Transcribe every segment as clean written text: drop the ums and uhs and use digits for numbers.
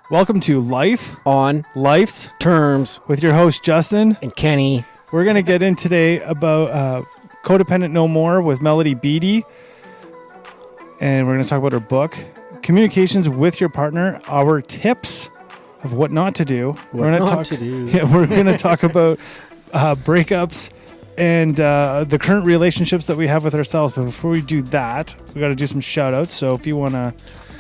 Welcome to Life on Life's Terms with your host, Justin. and Kenny. We're going to get in today about Codependent No More with Melody Beattie. And we're going to talk about her book, Communications with Your Partner, our tips of what not to do. What not to do. Yeah, we're going to talk about breakups and the current relationships that we have with ourselves. But before we do that, we got to do some shout outs. So if you want to...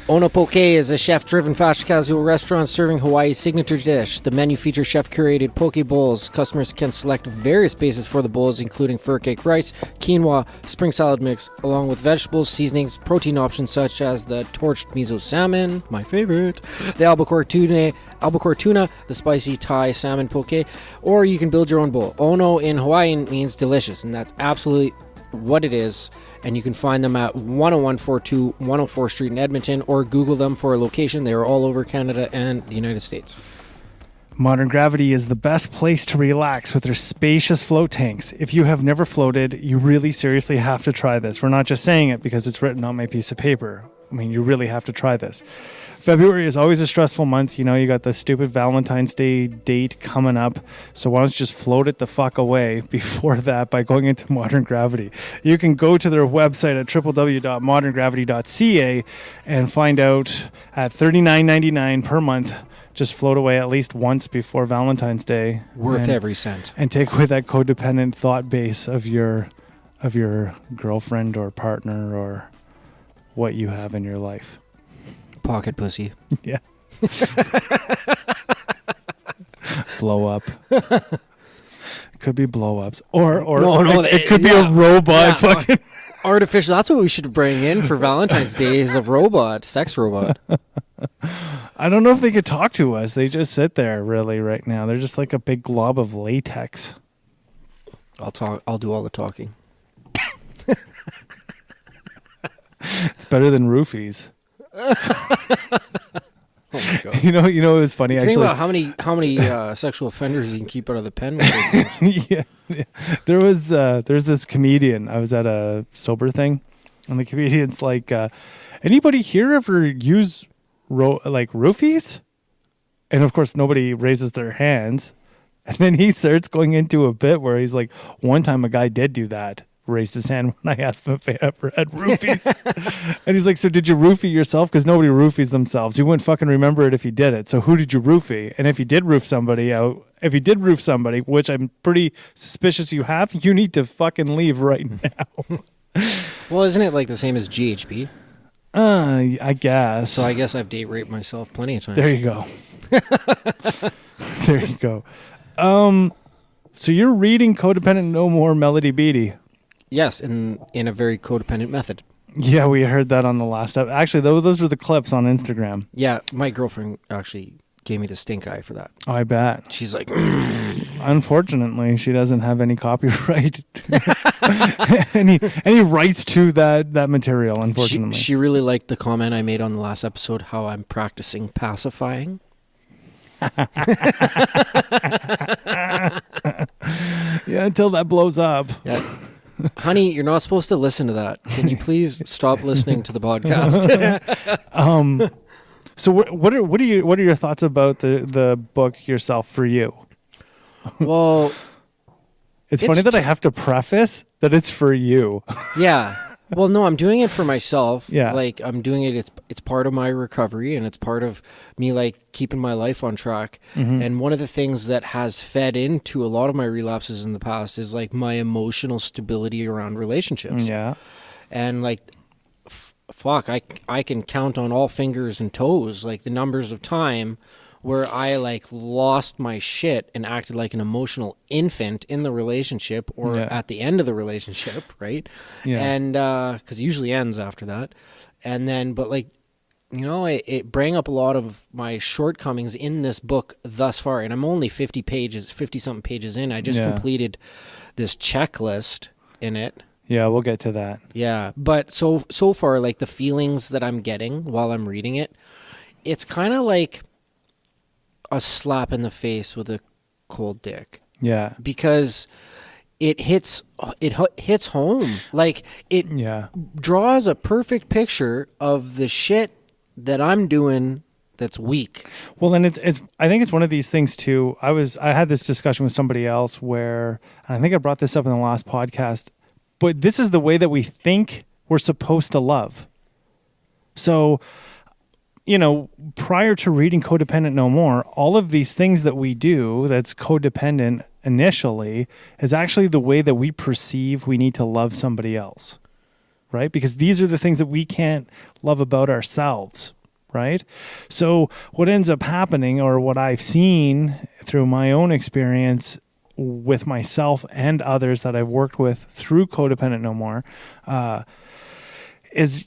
Ono Poke is a chef-driven fast casual restaurant serving Hawaii's signature dish. The menu features chef-curated poke bowls. Customers can select various bases for the bowls, including fur cake rice, quinoa, spring salad mix, along with vegetables, seasonings, protein options such as the torched miso salmon, my favorite, the albacore tuna, the spicy Thai salmon poke, or you can build your own bowl. Ono in Hawaiian means delicious, and that's absolutely what it is. And you can find them at 10142 104 Street in Edmonton, or Google them for a location. They are all over Canada and the United States. Modern Gravity is the best place to relax with their spacious float tanks. If you have never floated, you really seriously have to try this. We're not just saying it because it's written on my piece of paper. I mean, you really have to try this. February is always a stressful month. You know, you got the stupid Valentine's Day date coming up. So why don't you just float it the fuck away before that by going into Modern Gravity? You can go to their website at www.moderngravity.ca and find out at $39.99 per month. Just float away at least once before Valentine's Day. Worth every cent. And take away that codependent thought base of your girlfriend or partner or what you have in your life. Pocket pussy. Yeah. Blow up. Could be blow ups. Or No, it could be a robot fucking artificial. That's what we should bring in for Valentine's Day is a robot, sex robot. I don't know if they could talk to us. They just sit there really right now. They're just like a big glob of latex. I'll do all the talking. It's better than roofies. Oh my God. You know, it was funny. Think about how many sexual offenders you can keep out of the pen with those things. Yeah. There's this comedian. I was at a sober thing, and the comedian's like, anybody here ever use roofies? And of course, nobody raises their hands. And then he starts going into a bit where he's like, one time a guy did do that. Raised his hand when I asked him if they ever had roofies. And he's like, so did you roofie yourself? Because nobody roofies themselves. You wouldn't fucking remember it if you did it. So who did you roofie? And if you did roof somebody, which I'm pretty suspicious you have, you need to fucking leave right now. Well, isn't it like the same as GHB? I guess. So I guess I've date raped myself plenty of times. There you go. There you go. So you're reading Codependent No More, Melody Beattie. Yes, in a very codependent method. Yeah, we heard that on the last episode. Actually, those were the clips on Instagram. Yeah, my girlfriend actually gave me the stink eye for that. Oh, I bet. She's like... Unfortunately, she doesn't have any copyright, any rights to that material, unfortunately. She really liked the comment I made on the last episode, how I'm practicing pacifying. Yeah, until that blows up. Yeah. Honey, you're not supposed to listen to that. Can you please stop listening to the podcast? So what are your thoughts about the book yourself for you? Well, it's funny that I have to preface that it's for you. Yeah. Well, no, I'm doing it for myself. Yeah. Like I'm doing it. It's part of my recovery, and it's part of me like keeping my life on track. Mm-hmm. And one of the things that has fed into a lot of my relapses in the past is like my emotional stability around relationships. Yeah. And like, fuck, I can count on all fingers and toes, like the numbers of time where I like lost my shit and acted like an emotional infant in the relationship or at the end of the relationship, right? Yeah. And because it usually ends after that. And then, but like, you know, it bring up a lot of my shortcomings in this book thus far. And I'm only 50-something pages in. I just completed this checklist in it. Yeah, we'll get to that. Yeah. But so far, like the feelings that I'm getting while I'm reading it, it's kind of like a slap in the face with a cold dick. Yeah. Because it hits home. Like it draws a perfect picture of the shit that I'm doing that's weak. Well, and it's I think it's one of these things too. I had this discussion with somebody else where, and I think I brought this up in the last podcast, but this is the way that we think we're supposed to love. So, prior to reading Codependent No More, all of these things that we do that's codependent initially is actually the way that we perceive we need to love somebody else, right? Because these are the things that we can't love about ourselves, right? So what ends up happening, or what I've seen through my own experience with myself and others that I've worked with through Codependent No More, is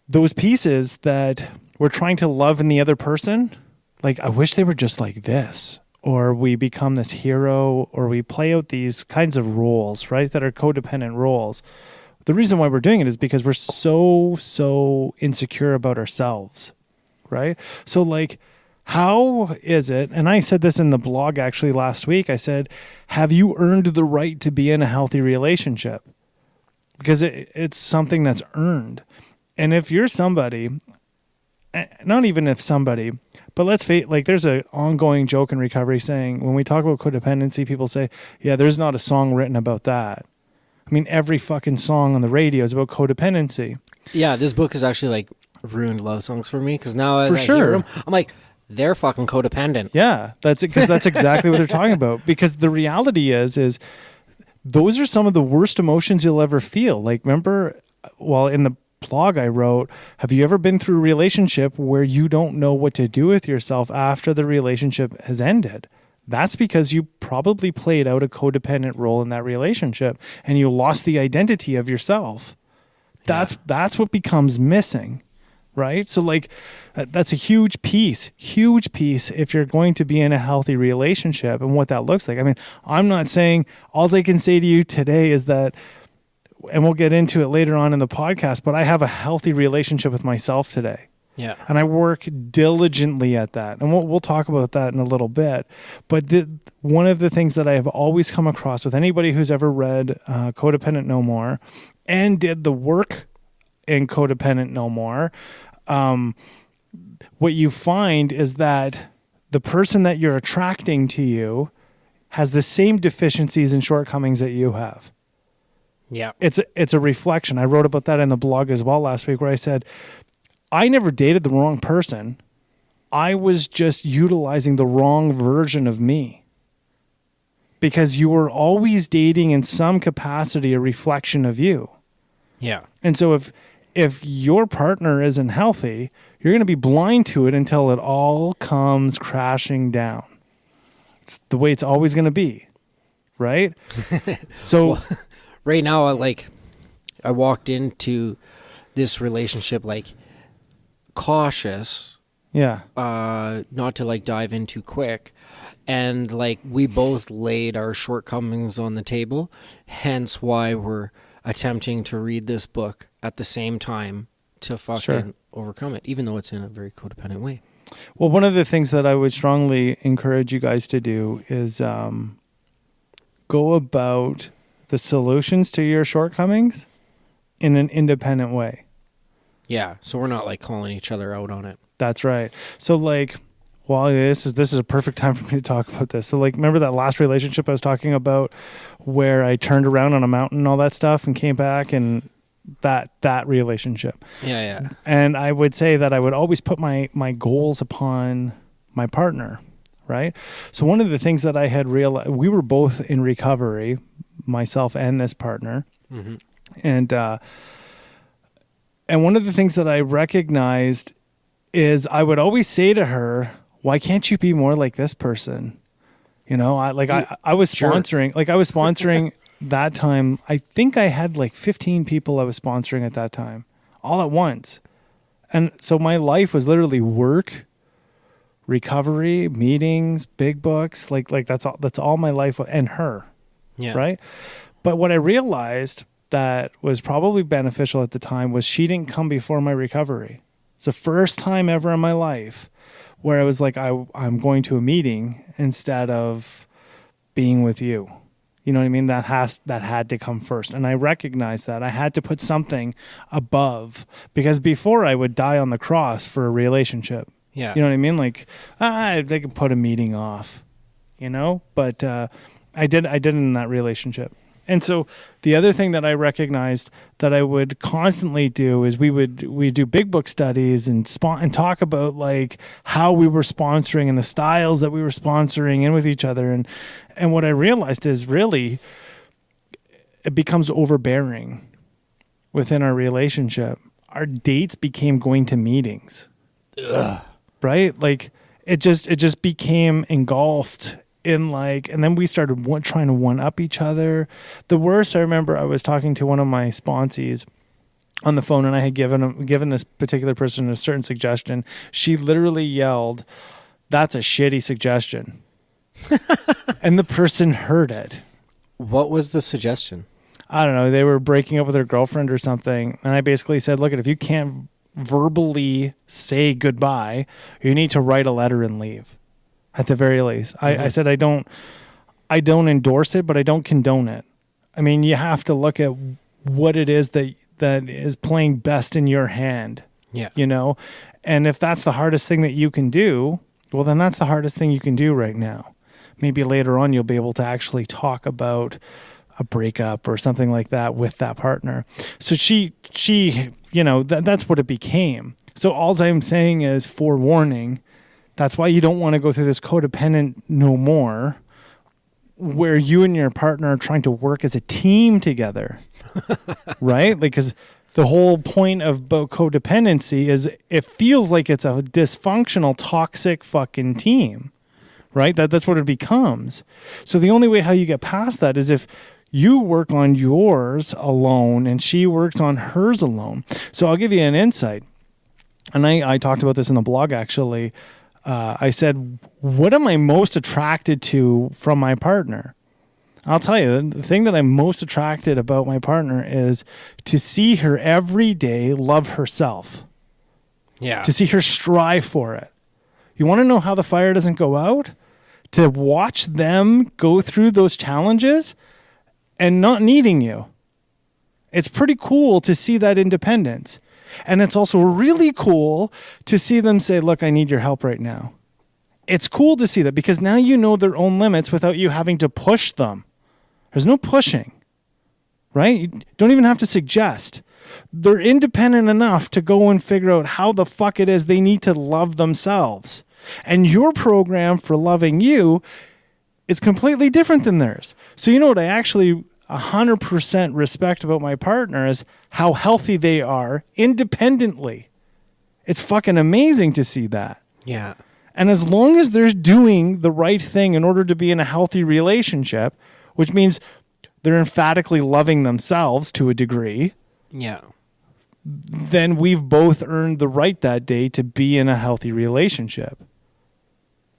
those pieces that we're trying to love in the other person, like, I wish they were just like this, or we become this hero, or we play out these kinds of roles, right, that are codependent roles. The reason why we're doing it is because we're so insecure about ourselves, right? So, like, how is it, and I said this in the blog actually last week, I said, have you earned the right to be in a healthy relationship? Because it's something that's earned. And if you're somebody, not even if somebody, but let's face, like, there's an ongoing joke in recovery saying, when we talk about codependency, people say, yeah, there's not a song written about that. I mean, every fucking song on the radio is about codependency. Yeah, this book has actually, like, ruined love songs for me, because now as For I sure. hear them, I'm like, they're fucking codependent. Yeah, that's it, because that's exactly what they're talking about. Because the reality is those are some of the worst emotions you'll ever feel. Like, remember, in the blog I wrote, have you ever been through a relationship where you don't know what to do with yourself after the relationship has ended? That's because you probably played out a codependent role in that relationship and you lost the identity of yourself. That's what becomes missing, right? So, like, that's a huge piece if you're going to be in a healthy relationship and what that looks like. I mean, I'm not saying, all I can say to you today is that, and we'll get into it later on in the podcast, but I have a healthy relationship with myself today. Yeah. And I work diligently at that. And we'll talk about that in a little bit. But one of the things that I have always come across with anybody who's ever read Codependent No More and did the work in Codependent No More, what you find is that the person that you're attracting to you has the same deficiencies and shortcomings that you have. Yeah. It's a reflection. I wrote about that in the blog as well last week, where I said, I never dated the wrong person. I was just utilizing the wrong version of me. Because you were always dating in some capacity a reflection of you. Yeah. And so if your partner isn't healthy, you're going to be blind to it until it all comes crashing down. It's the way it's always going to be, right? So Well, right now, I walked into this relationship, like, cautious, yeah, not to, like, dive in too quick. And, like, we both laid our shortcomings on the table, hence why we're attempting to read this book at the same time to fucking overcome it, even though it's in a very codependent way. Well, one of the things that I would strongly encourage you guys to do is go about the solutions to your shortcomings in an independent way. Yeah, so we're not, like, calling each other out on it. That's right. So, like, well, this is a perfect time for me to talk about this. So, like, remember that last relationship I was talking about where I turned around on a mountain and all that stuff and came back, and that relationship. Yeah. And I would say that I would always put my goals upon my partner, right? So one of the things that I had realized, we were both in recovery, myself and this partner. Mm-hmm. And one of the things that I recognized is I would always say to her, why can't you be more like this person? You know, I was sponsoring that time. I think I had like 15 people I was sponsoring at that time, all at once. And so my life was literally work, recovery, meetings, big books, like that's all my life, and her. Yeah. Right. But what I realized that was probably beneficial at the time was she didn't come before my recovery. It's the first time ever in my life where I was like, I'm going to a meeting instead of being with you. You know what I mean? That had to come first. And I recognized that I had to put something above, because before I would die on the cross for a relationship. Yeah. You know what I mean? Like, they could put a meeting off, you know, but I did in that relationship. And so the other thing that I recognized that I would constantly do is we do big book studies and talk about like how we were sponsoring and the styles that we were sponsoring in with each other. And what I realized is really it becomes overbearing within our relationship. Our dates became going to meetings. Ugh. Right? Like it just became engulfed in like, and then we started trying to one up each other. The worst, I remember I was talking to one of my sponsees on the phone, and I had given this particular person a certain suggestion. She literally yelled, "That's a shitty suggestion." And the person heard it. What was the suggestion? I don't know. They were breaking up with their girlfriend or something. And I basically said, look, if you can't verbally say goodbye, you need to write a letter and leave. At the very least, I said I don't endorse it, but I don't condone it. I mean, you have to look at what it is that is playing best in your hand. Yeah, you know, and if that's the hardest thing that you can do, well, then that's the hardest thing you can do right now. Maybe later on you'll be able to actually talk about a breakup or something like that with that partner. So she, you know, that's what it became. So all I'm saying is forewarning. That's why you don't want to go through this codependent no more, where you and your partner are trying to work as a team together, right? Like, because the whole point of codependency is it feels like it's a dysfunctional, toxic fucking team, right? That's what it becomes. So the only way how you get past that is if you work on yours alone and she works on hers alone. So I'll give you an insight. And I talked about this in the blog, actually. I said, what am I most attracted to from my partner? I'll tell you, the thing that I'm most attracted about my partner is to see her every day love herself. Yeah. To see her strive for it. You want to know how the fire doesn't go out? To watch them go through those challenges and not needing you. It's pretty cool to see that independence. And it's also really cool to see them say, look, I need your help right now. It's cool to see that because now you know their own limits without you having to push them. There's no pushing, right? You don't even have to suggest. They're independent enough to go and figure out how the fuck it is they need to love themselves. And your program for loving you is completely different than theirs. So you know what I actually 100% respect about my partner is how healthy they are independently. It's fucking amazing to see that. Yeah. And as long as they're doing the right thing in order to be in a healthy relationship, which means they're emphatically loving themselves to a degree, yeah, then we've both earned the right that day to be in a healthy relationship.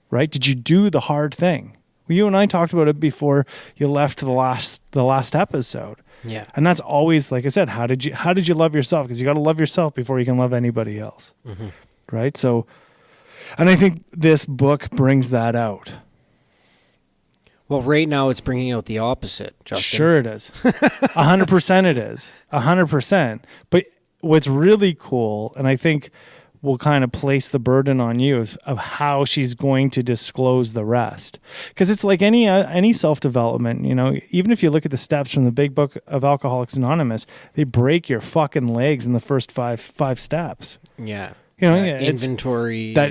Right? Did you do the hard thing? Well, you and I talked about it before you left the last episode. Yeah. And that's always, like I said, how did you love yourself? Because you got to love yourself before you can love anybody else. Mm-hmm. Right? So, and I think this book brings that out. Well, right now it's bringing out the opposite, Justin. Sure it is. 100% it is. 100%. But what's really cool, and I think will kind of place the burden on you of how she's going to disclose the rest. Because it's like any self-development, you know, even if you look at the steps from the big book of Alcoholics Anonymous, they break your fucking legs in the first five steps. Yeah. You know, that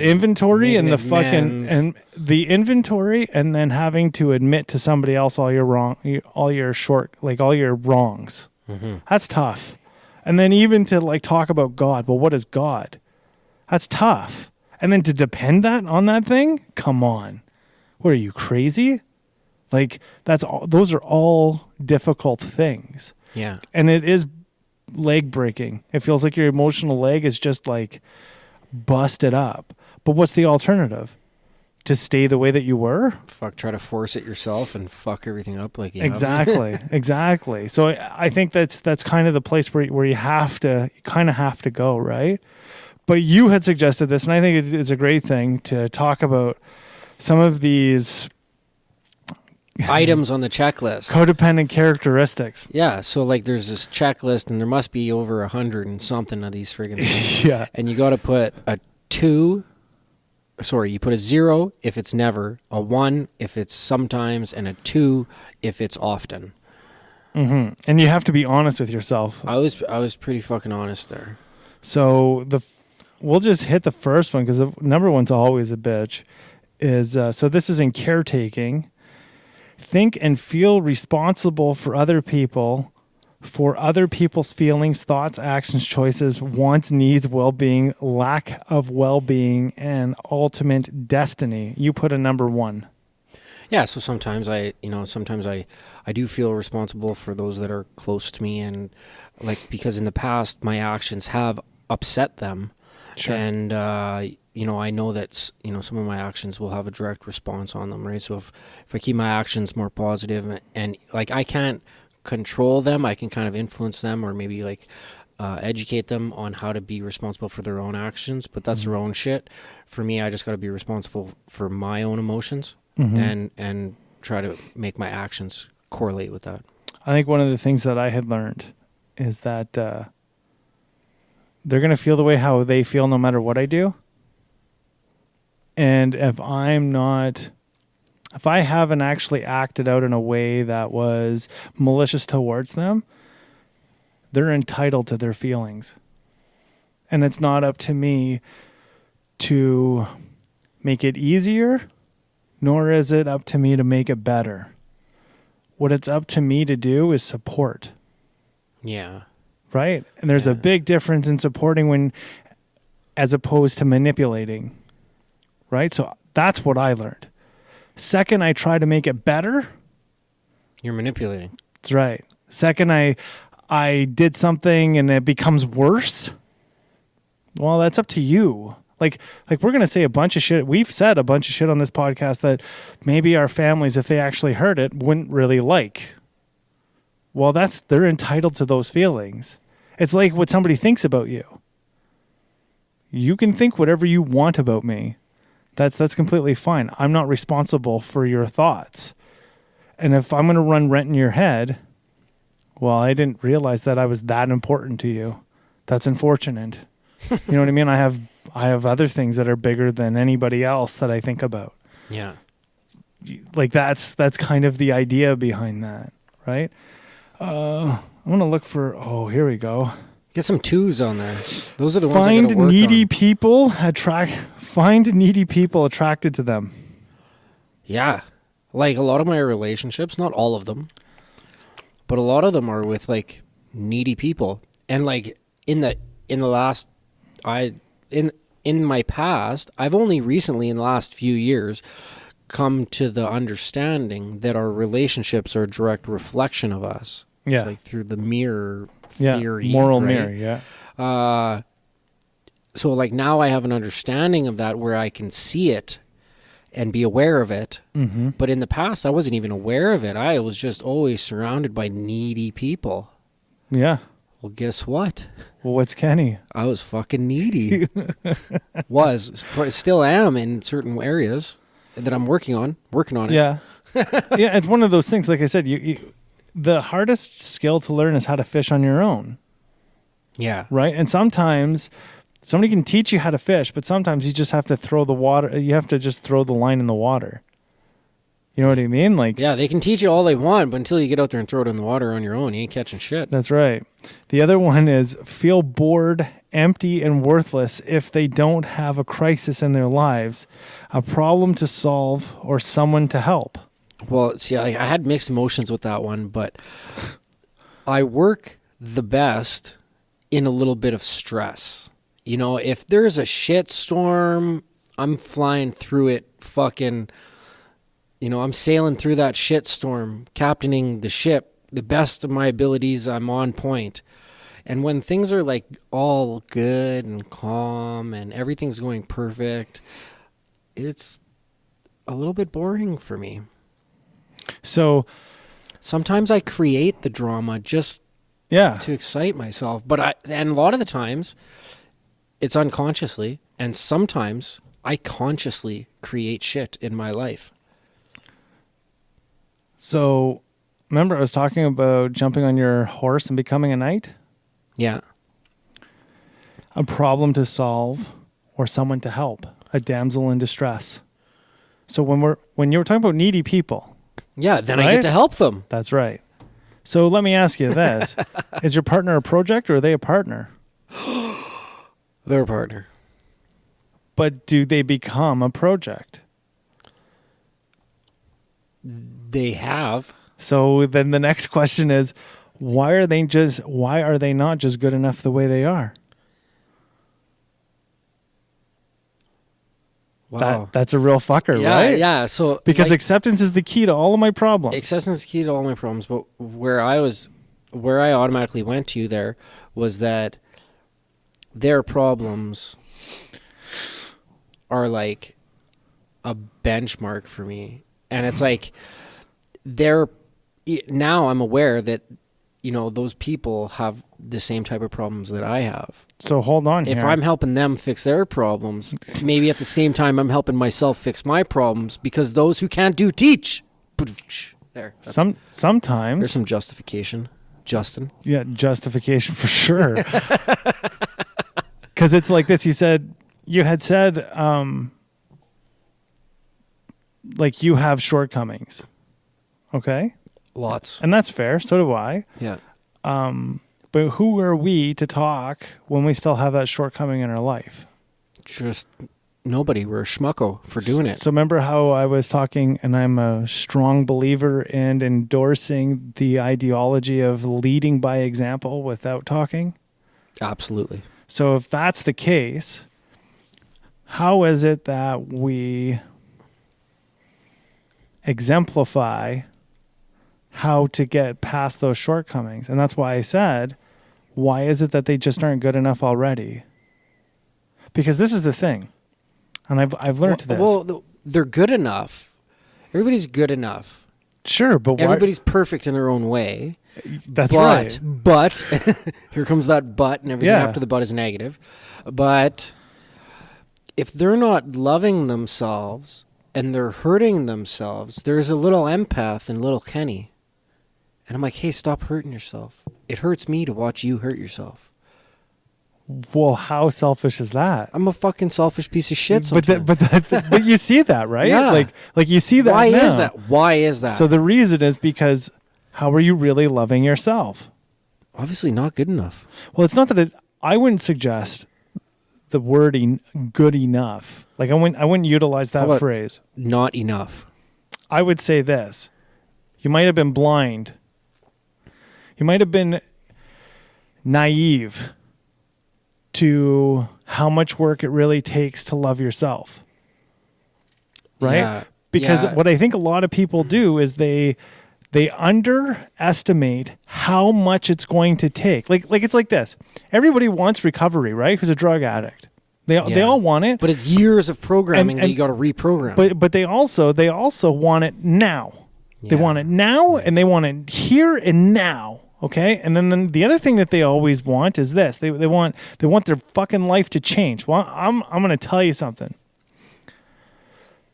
inventory and the fucking and the inventory, and then having to admit to somebody else all your wrongs. Mm-hmm. That's tough. And then even to like talk about God. Well, what is God? That's tough. And then to depend on that thing? Come on. What are you, crazy? Like those are all difficult things. Yeah. And it is leg breaking. It feels like your emotional leg is just like busted up. But what's the alternative? To stay the way that you were? Try to force it yourself and fuck everything up like you Exactly. Exactly. So I think that's kind of the place where you kind of have to go, right? But you had suggested this, and I think it's a great thing to talk about some of these items on the checklist. Codependent characteristics. Yeah, so like there's this checklist, and there must be over 100 and something of these friggin' things. Yeah. And you got to put a 2. Sorry, you put a 0 if it's never, a 1 if it's sometimes, and a 2 if it's often. Mm-hmm. And you have to be honest with yourself. I was pretty fucking honest there. So we'll just hit the first one because the number one's always a bitch. So this is in caretaking. Think and feel responsible for other people's feelings, thoughts, actions, choices, wants, needs, well-being, lack of well-being, and ultimate destiny. You put a number 1. Yeah, so sometimes I do feel responsible for those that are close to me, and like because in the past my actions have upset them. Sure. And I know that some of my actions will have a direct response on them, right? So if I keep my actions more positive, and like I can't control them, I can kind of influence them, or maybe like educate them on how to be responsible for their own actions, but that's their own shit. For me, I just got to be responsible for my own emotions, and try to make my actions correlate with that. I think one of the things that I had learned is that they're going to feel the way how they feel no matter what I do. And if I haven't actually acted out in a way that was malicious towards them, they're entitled to their feelings. And it's not up to me to make it easier, nor is it up to me to make it better. What it's up to me to do is support. Yeah. Right? And there's a big difference in supporting as opposed to manipulating. Right? So that's what I learned. Second, I try to make it better. You're manipulating. That's right. Second, I did something and it becomes worse. Well, that's up to you. Like we're going to say a bunch of shit. We've said a bunch of shit on this podcast that maybe our families, if they actually heard it, wouldn't really like. Well, they're entitled to those feelings. It's like what somebody thinks about you. You can think whatever you want about me. That's completely fine. I'm not responsible for your thoughts. And if I'm going to run rent in your head, well, I didn't realize that I was that important to you. That's unfortunate. You know what I mean? I have other things that are bigger than anybody else that I think about. Yeah. Like that's kind of the idea behind that, right? I'm going to look for, here we go. Get some 2s on there. Those are the ones I gotta work on. Find needy people attracted to them. Yeah. Like a lot of my relationships, not all of them, but a lot of them are with like needy people. And like in my past, I've only recently in the last few years come to the understanding that our relationships are a direct reflection of us. Yeah. It's like through the mirror theory. Moral right? mirror, yeah. So like now I have an understanding of that where I can see it and be aware of it. Mm-hmm. But in the past, I wasn't even aware of it. I was just always surrounded by needy people. Yeah. Well, guess what? Well, what's Kenny? I was fucking needy. Still am in certain areas that I'm working on it. Yeah. Yeah, it's one of those things. Like I said, the hardest skill to learn is how to fish on your own. Yeah. Right? And sometimes somebody can teach you how to fish, but sometimes you just have to throw the water. You have to just throw the line in the water. You know what I mean? Like, yeah, they can teach you all they want, but until you get out there and throw it in the water on your own, you ain't catching shit. That's right. The other one is feel bored, empty, and worthless if they don't have a crisis in their lives, a problem to solve, or someone to help. Well, see, I had mixed emotions with that one, but I work the best in a little bit of stress. You know, if there's a shit storm, I'm flying through it fucking... You know, I'm sailing through that shit storm, captaining the ship, the best of my abilities, I'm on point. And when things are like all good and calm and everything's going perfect, it's a little bit boring for me. So sometimes I create the drama just to excite myself. And a lot of the times it's unconsciously, and sometimes I consciously create shit in my life. So, remember I was talking about jumping on your horse and becoming a knight? Yeah. A problem to solve or someone to help, a damsel in distress. So when you were talking about needy people, Yeah, then I right? get to help them. That's right. So let me ask you this. Is your partner a project or are they a partner? They're a partner. But do they become a project? They have. So then the next question is, why are they not just good enough the way they are? Wow. That's a real fucker, Yeah, right? yeah. So Because like, acceptance is the key to all of my problems. acceptance is key to all my problems. But where I automatically went to there was that their problems are like a benchmark for me, and it's like now I'm aware that those people have the same type of problems that I have. So hold on If here. I'm helping them fix their problems, maybe at the same time I'm helping myself fix my problems, because those who can't do teach. There. Sometimes There's some justification, Justin. Yeah, justification for sure. Because it's like this. You had said, like you have shortcomings. Okay? Lots. And that's fair. So do I. Yeah. But who are we to talk when we still have that shortcoming in our life? Just nobody. We're a schmucko for doing it. So remember how I was talking, and I'm a strong believer in endorsing the ideology of leading by example without talking? Absolutely. So if that's the case, how is it that we exemplify how to get past those shortcomings? And that's why I said, why is it that they just aren't good enough already? Because this is the thing, and I've learned this. Well, they're good enough. Everybody's good enough. Sure, but Everybody's perfect in their own way. That's right. But here comes that but, and everything after the but is negative. But if they're not loving themselves and they're hurting themselves, there's a little empath in little Kenny. And I'm like, hey, stop hurting yourself. It hurts me to watch you hurt yourself. Well, how selfish is that? I'm a fucking selfish piece of shit sometimes. But you see that, right? Yeah. Like you see that. Why now. is that? Why is that? So the reason is because how are you really loving yourself? Obviously not good enough. Well, it's not that I wouldn't suggest the wording good enough. Like I wouldn't utilize How that about phrase. Not enough. I would say this. You might have been blind. You might have been naive to how much work it really takes to love yourself. Right? Yeah, Because yeah. what I think a lot of people do is they underestimate how much it's going to take. Like it's like this. Everybody wants recovery, right? Who's a drug addict. They all want it. But it's years of programming that And- you got to reprogram. But they also want it now. They Yeah. want it now, and they want it here and now. Okay, and then the other thing that they always want is this: they want their fucking life to change. Well, I'm going to tell you something.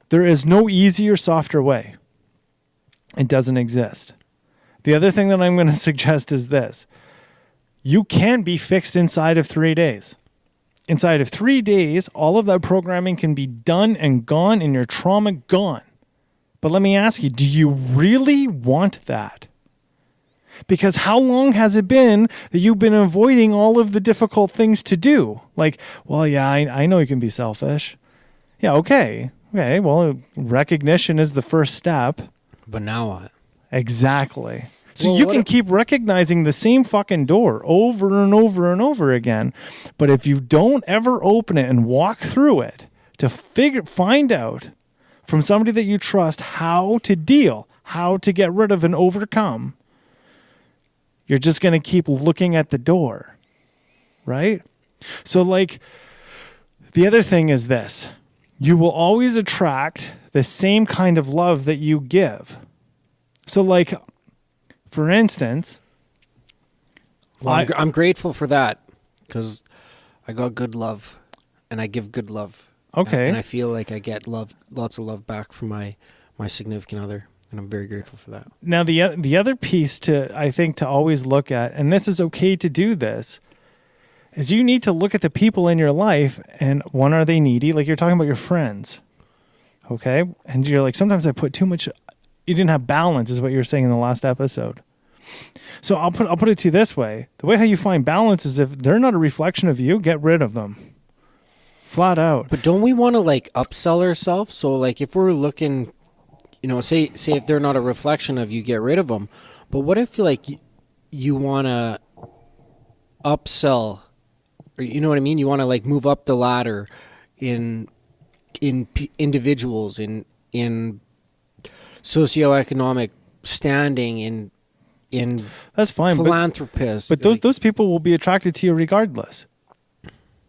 There is no easier, softer way. It doesn't exist. The other thing that I'm going to suggest is this: you can be fixed inside of 3 days. Inside of 3 days, all of that programming can be done and gone, and your trauma gone. But let me ask you, do you really want that? Because how long has it been that you've been avoiding all of the difficult things to do? Like, well, yeah, I know you can be selfish. Yeah, okay. Okay, well, recognition is the first step. But now what? Exactly. So Well, you what can if- keep recognizing the same fucking door over and over and over again. But if you don't ever open it and walk through it to find out from somebody that you trust how to deal, how to get rid of and overcome, you're just going to keep looking at the door, right? So like the other thing is this: you will always attract the same kind of love that you give. So like, for instance, Well, I'm grateful for that, because I got good love, and I give good love. Okay. And I feel like I get love, lots of love back from my significant other. And I'm very grateful for that. Now, the other piece I think to always look at, and this is okay to do this, is you need to look at the people in your life, and one, are they needy? Like you're talking about your friends, okay? And you're like, sometimes I put too much. You didn't have balance, is what you were saying in the last episode. So I'll put it to you this way: the way how you find balance is if they're not a reflection of you, get rid of them, flat out. But don't we want to like upsell ourselves? So like if we're looking, say if they're not a reflection of you, get rid of them. But what if like you want to upsell? You know what I mean? You want to like move up the ladder in individuals, in socioeconomic standing, in that's fine, philanthropists. But those people will be attracted to you regardless.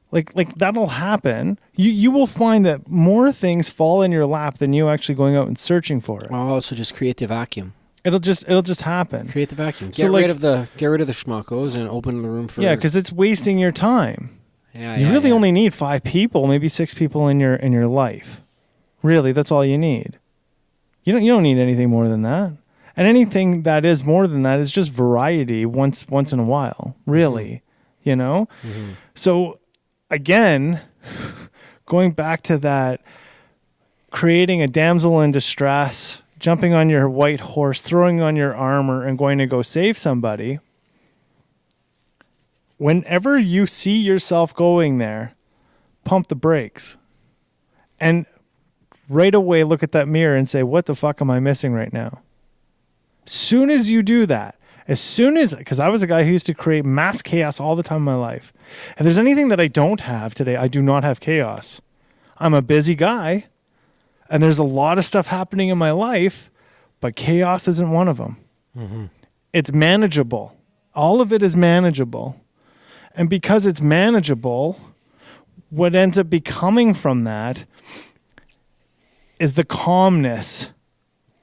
Like that'll happen. You will find that more things fall in your lap than you actually going out and searching for it. Well, also just create the vacuum. It'll just happen. Create the vacuum. Get rid of the schmuckos and open the room for. Yeah, because it's wasting your time. You really only need 5 people, maybe 6 people in your life. Really, that's all you need. You don't need anything more than that. And anything that is more than that is just variety once in a while. Really, Mm-hmm. So again, going back to that, creating a damsel in distress, jumping on your white horse, throwing on your armor, and going to go save somebody. Whenever you see yourself going there, pump the brakes. And right away look at that mirror and say, what the fuck am I missing right now? Soon as you do that, because I was a guy who used to create mass chaos all the time in my life. If there's anything that I don't have today, I do not have chaos. I'm a busy guy. And there's a lot of stuff happening in my life, but chaos isn't one of them. Mm-hmm. It's manageable. All of it is manageable. And because it's manageable, what ends up becoming from that is the calmness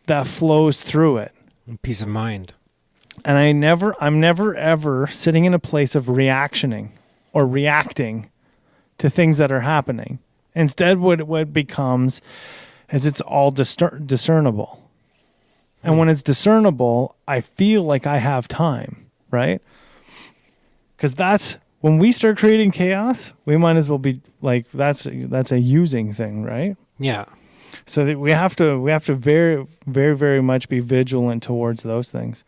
that flows through it. Peace of mind. And I'm never ever sitting in a place of reactioning or reacting to things that are happening. Instead, what it becomes is it's all discernible. And when it's discernible, I feel like I have time, right? Because that's when we start creating chaos, we might as well be like, that's a using thing, right? Yeah. So that we have to very, very, very much be vigilant towards those things.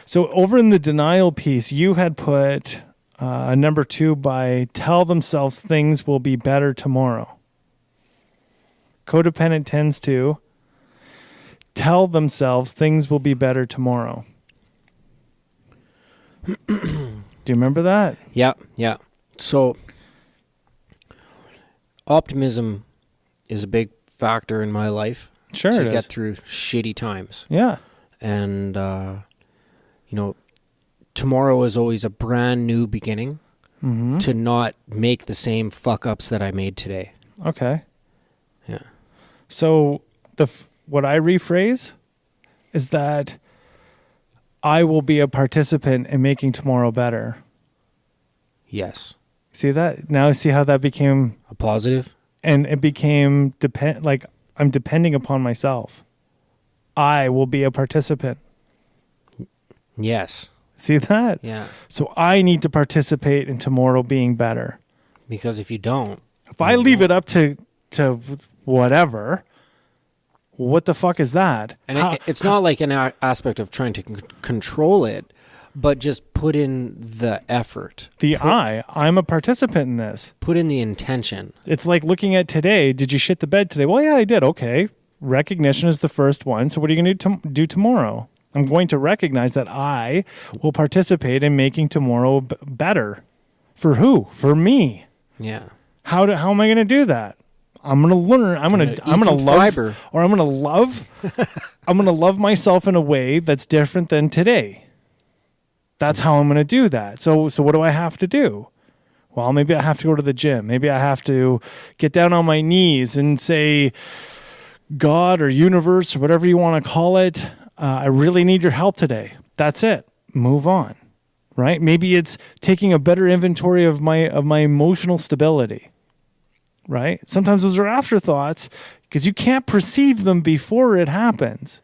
So over in the denial piece, you had put number 2 by tell themselves things will be better tomorrow. Codependent tends to tell themselves things will be better tomorrow. Do you remember that? Yeah. So optimism is a big factor in my life. Sure, to get through shitty times. Yeah. And tomorrow is always a brand new beginning. Mm-hmm. To not make the same fuck ups that I made today. Okay. Yeah. So what I rephrase is that I will be a participant in making tomorrow better. Yes. See that? Now see how that became a positive? And it became like I'm depending upon myself. I will be a participant. Yes. See that? Yeah. So I need to participate in tomorrow being better. Because if you don't, if I leave it up to whatever, what the fuck is that? And it's not like an aspect of trying to control it, but just put in the effort. I'm a participant in this. Put in the intention. It's like looking at today. Did you shit the bed today? Well, yeah, I did. Okay. Recognition is the first one. So what are you going to do tomorrow? I'm going to recognize that I will participate in making tomorrow better. For who? For me. Yeah. How am I going to do that? I'm going to learn. I'm going to love fiber. Or I'm going to love I'm going to love myself in a way that's different than today. That's how I'm going to do that. So what do I have to do? Well, maybe I have to go to the gym. Maybe I have to get down on my knees and say, God or universe or whatever you want to call it, I really need your help today. That's it. Move on, right? Maybe it's taking a better inventory of my emotional stability, right? Sometimes those are afterthoughts because you can't perceive them before it happens.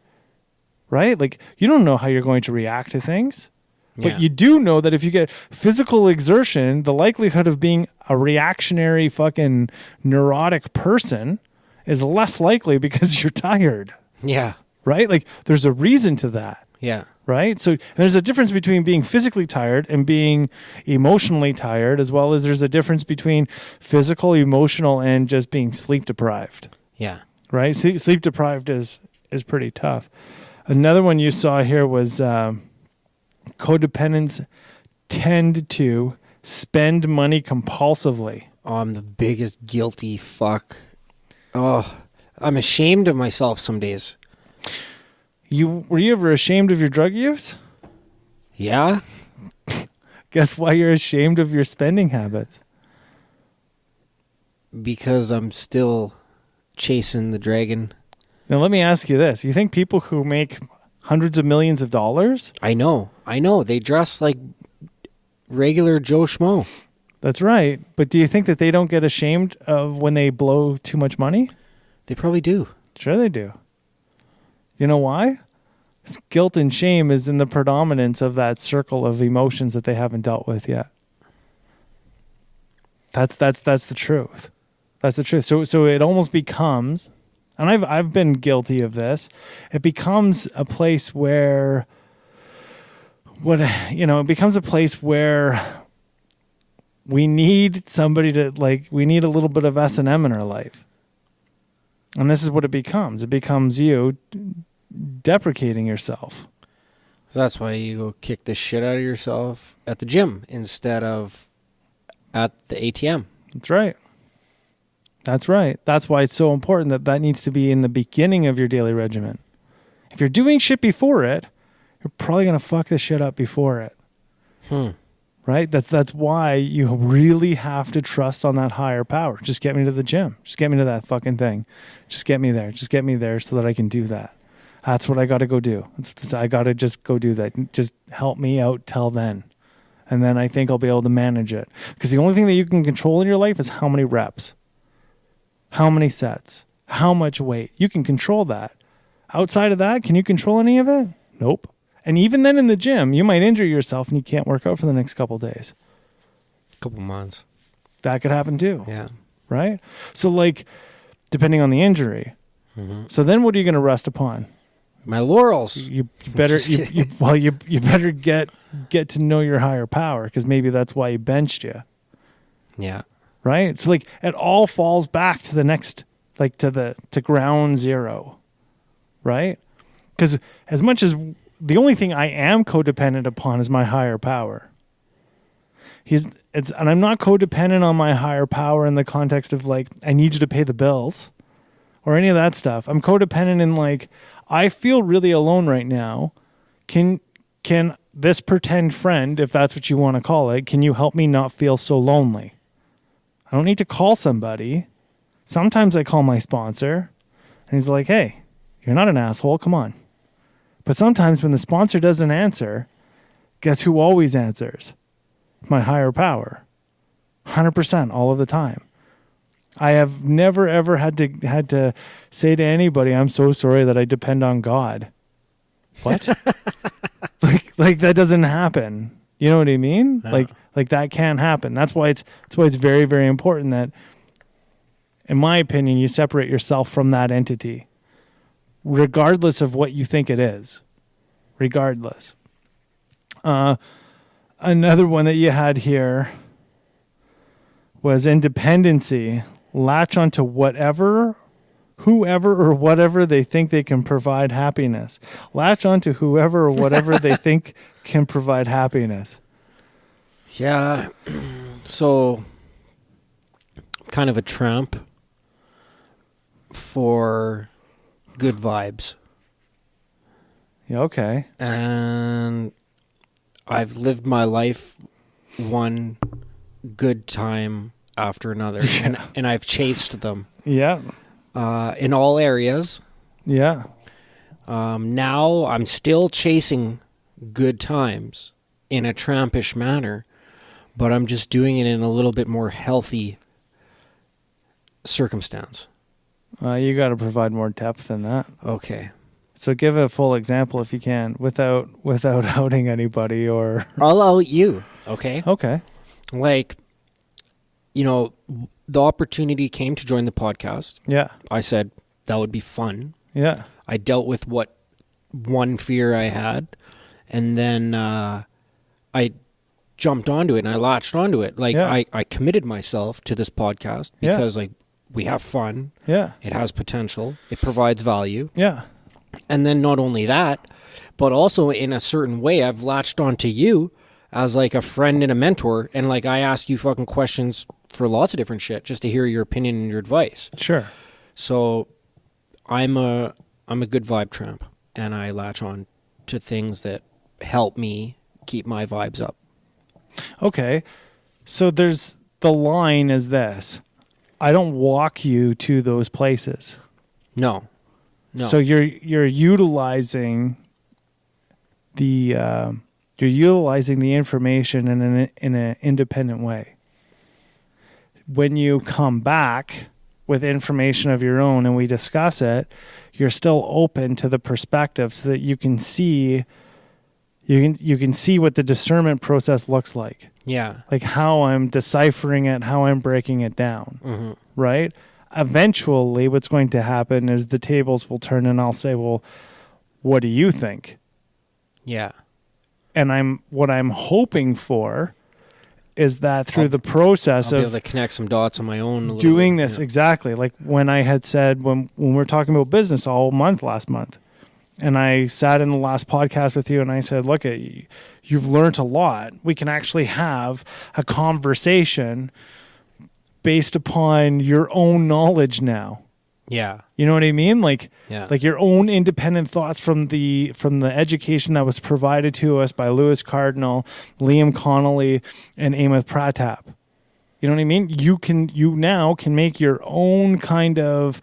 right? Like, you don't know how you're going to react to things. Yeah. But you do know that if you get physical exertion, the likelihood of being a reactionary fucking neurotic person is less likely because you're tired, Yeah. right? Like, there's a reason to that, Yeah. right? So there's a difference between being physically tired and being emotionally tired, as well as there's a difference between physical, emotional, and just being sleep deprived, Yeah. right? Sleep deprived is pretty tough. Another one you saw here was codependents tend to spend money compulsively. Oh, I'm the biggest guilty fuck. Oh, I'm ashamed of myself some days. Were you ever ashamed of your drug use? Yeah? Guess why you're ashamed of your spending habits? Because I'm still chasing the dragon. Now let me ask you this. You think people who make hundreds of millions of dollars? I know. They dress like regular Joe Schmo. That's right. But do you think that they don't get ashamed of when they blow too much money? They probably do. Sure they do. You know why? It's guilt and shame is in the predominance of that circle of emotions that they haven't dealt with yet. That's the truth. That's the truth. So it almost becomes, and I've been guilty of this. It becomes a place where it becomes a place where we need somebody to, like, we need a little bit of S&M in our life. And this is what it becomes. It becomes you deprecating yourself. So that's why you go kick the shit out of yourself at the gym instead of at the ATM. That's right. That's right. That's why it's so important that needs to be in the beginning of your daily regimen. If you're doing shit before it, you're probably going to fuck this shit up before it. Right? That's why you really have to trust on that higher power. Just get me to the gym. Just get me to that fucking thing. Just get me there. Just get me there so that I can do that. That's what I got to go do. I got to just go do that. Just help me out till then. And then I think I'll be able to manage it. Because the only thing that you can control in your life is how many reps, how many sets, how much weight. You can control that. Outside of that, can you control any of it? Nope. And even then in the gym, you might injure yourself and you can't work out for the next couple of days. Couple months. That could happen too. Yeah. Right? So, like, depending on the injury. Mm-hmm. So then what are you going to rest upon? My laurels. You better you better get to know your higher power, because maybe that's why he benched you. Yeah. Right? So, like, it all falls back to the next, like, to ground zero. Right? Because as much as the only thing I am codependent upon is my higher power. And I'm not codependent on my higher power in the context of, like, I need you to pay the bills or any of that stuff. I'm codependent in, like, I feel really alone right now. Can this pretend friend, if that's what you want to call it, can you help me not feel so lonely? I don't need to call somebody. Sometimes I call my sponsor and he's like, hey, you're not an asshole. Come on. But sometimes when the sponsor doesn't answer, guess who always answers? My higher power. 100% all of the time. I have never ever had to say to anybody, I'm so sorry that I depend on God. What? like that doesn't happen. You know what I mean? Yeah. Like that can't happen. That's why it's very, very important that, in my opinion, you separate yourself from that entity, regardless of what you think it is. Regardless. Another one that you had here was independency. Latch onto whoever or whatever they think they can provide happiness. Latch onto whoever or whatever they think can provide happiness. Yeah. So, kind of a tramp for good vibes. Yeah, okay. And I've lived my life one good time after another, and I've chased them. Yeah. In all areas. Yeah. Now I'm still chasing good times in a trampish manner, but I'm just doing it in a little bit more healthy circumstance. You got to provide more depth than that. Okay. So give a full example if you can, without outing anybody or. I'll out you, okay? Okay. Like, the opportunity came to join the podcast. Yeah. I said that would be fun. Yeah. I dealt with what one fear I had, and then I jumped onto it and I latched onto it. Like, Yeah. I committed myself to this podcast because, like, we have fun. Yeah. It has potential. It provides value. Yeah. And then not only that, but also in a certain way, I've latched onto you as like a friend and a mentor. And like, I ask you fucking questions for lots of different shit just to hear your opinion and your advice. Sure. So I'm a good vibe tramp, and I latch on to things that help me keep my vibes up. Okay. So there's the line is this. I don't walk you to those places. No. So you're utilizing the information in an independent way. When you come back with information of your own and we discuss it, you're still open to the perspective so that you can see what the discernment process looks like. Yeah. Like how I'm deciphering it, how I'm breaking it down. Mm-hmm. Right? Eventually, what's going to happen is the tables will turn and I'll say, well, what do you think? Yeah. And what I'm hoping for is that through the process I'll be of able to connect some dots on my own. Doing this, exactly. Like when I had said, when we were talking about business all month last month, and I sat in the last podcast with you and I said, look, you've learned a lot. We can actually have a conversation based upon your own knowledge now. Yeah. You know what I mean? Like, yeah. Like your own independent thoughts from the education that was provided to us by Lewis Cardinal, Liam Connolly, and Amos Pratap. You know what I mean? You now can make your own kind of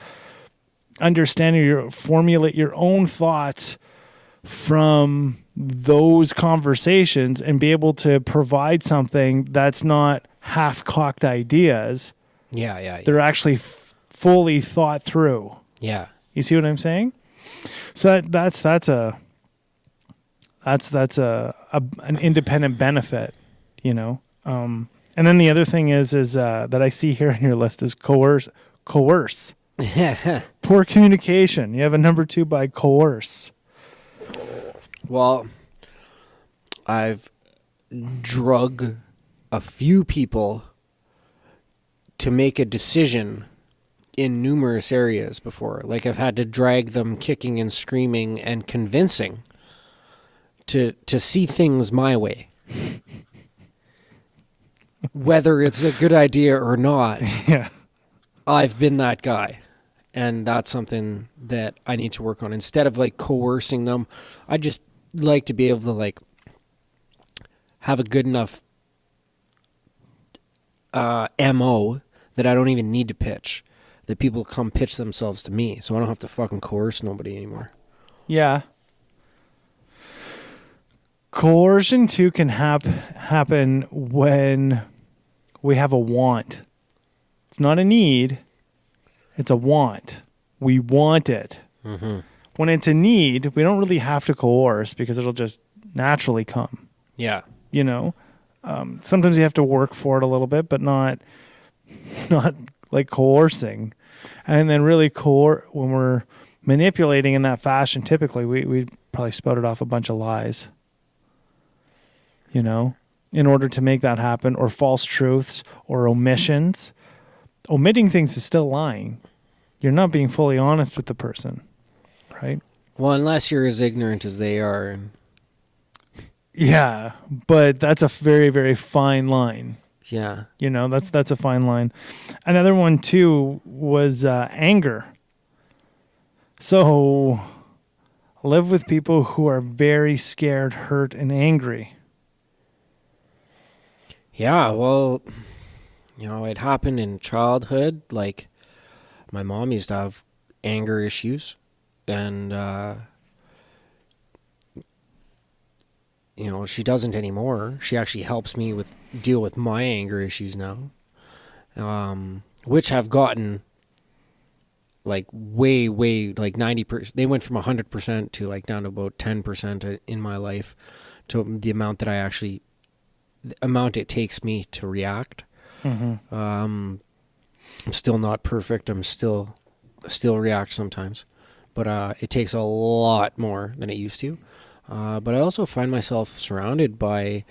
understanding, formulate your own thoughts from those conversations and be able to provide something that's not half-cocked ideas. Yeah. They're actually fully thought through. Yeah. You see what I'm saying? So that's an independent benefit, you know. And then the other thing is that I see here on your list is coerce. Poor communication. You have a number 2 by coerce. Well, I've drug a few people to make a decision in numerous areas before. Like I've had to drag them kicking and screaming and convincing to see things my way. Whether it's a good idea or not, Yeah. I've been that guy. And that's something that I need to work on. Instead of like coercing them, I just like to be able to like have a good enough MO that I don't even need to pitch. That people come pitch themselves to me, so I don't have to fucking coerce nobody anymore. Yeah. Coercion too can happen when we have a want. It's not a need. It's a want. We want it. Mm-hmm. When it's a need, we don't really have to coerce because it'll just naturally come. Yeah. You know? Sometimes you have to work for it a little bit, but not like coercing. And then really when we're manipulating in that fashion, typically we probably spouted off a bunch of lies, you know, in order to make that happen, or false truths or omissions. Omitting things is still lying. You're not being fully honest with the person, right? Well, unless you're as ignorant as they are. Yeah, but that's a very, very fine line. Yeah. You know, that's a fine line. Another one, too, was anger. So live with people who are very scared, hurt, and angry. Yeah, well, you know, it happened in childhood. Like, my mom used to have anger issues. And, you know, she doesn't anymore. She actually helps me deal with my anger issues now, which have gotten like way, like 90%. They went from 100% to like down to about 10% in my life, to the amount that the amount it takes me to react. I'm still not perfect. I'm still react sometimes, but it takes a lot more than it used to. But I also find myself surrounded by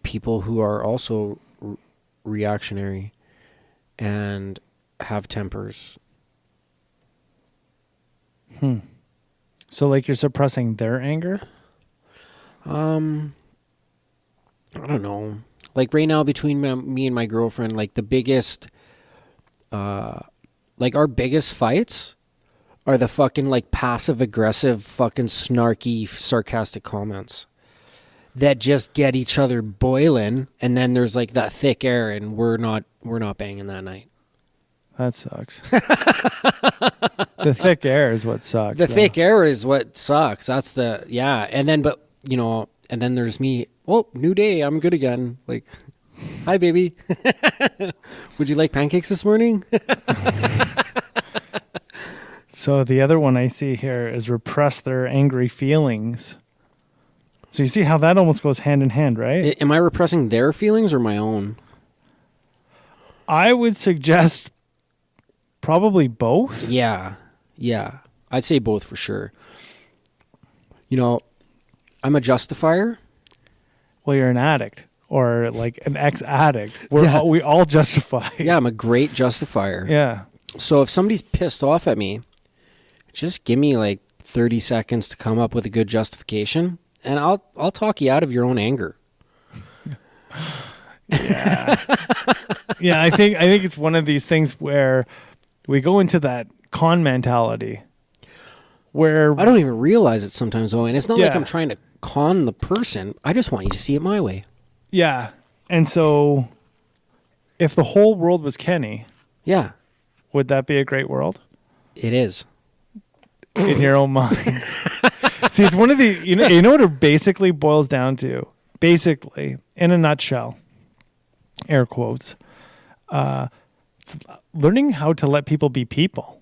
people who are also reactionary and have tempers. So like you're suppressing their anger? I don't know. Like right now between me and my girlfriend, like the biggest, like our biggest fights are the fucking like passive aggressive fucking snarky sarcastic comments that just get each other boiling, and then there's like that thick air and we're not banging that night. That sucks. The thick air is what sucks. The thick air is what sucks. That's and then and then there's me. Well, new day. I'm good again. Like, hi, baby. Would you like pancakes this morning? So the other one I see here is repress their angry feelings. So you see how that almost goes hand in hand, right? Am I repressing their feelings or my own? I would suggest probably both. Yeah. I'd say both for sure. I'm a justifier. Well, you're an addict or like an ex-addict. We all justify. Yeah, I'm a great justifier. Yeah. So if somebody's pissed off at me, just give me like 30 seconds to come up with a good justification, and I'll talk you out of your own anger. Yeah. Yeah, I think it's one of these things where we go into that con mentality where I don't even realize it sometimes, though, and it's not like I'm trying to con the person. I just want you to see it my way. Yeah. And so if the whole world was Kenny, would that be a great world? It is. In your own mind. See, it's one of the, you know what it basically boils down to? Basically, in a nutshell, air quotes, it's learning how to let people be people.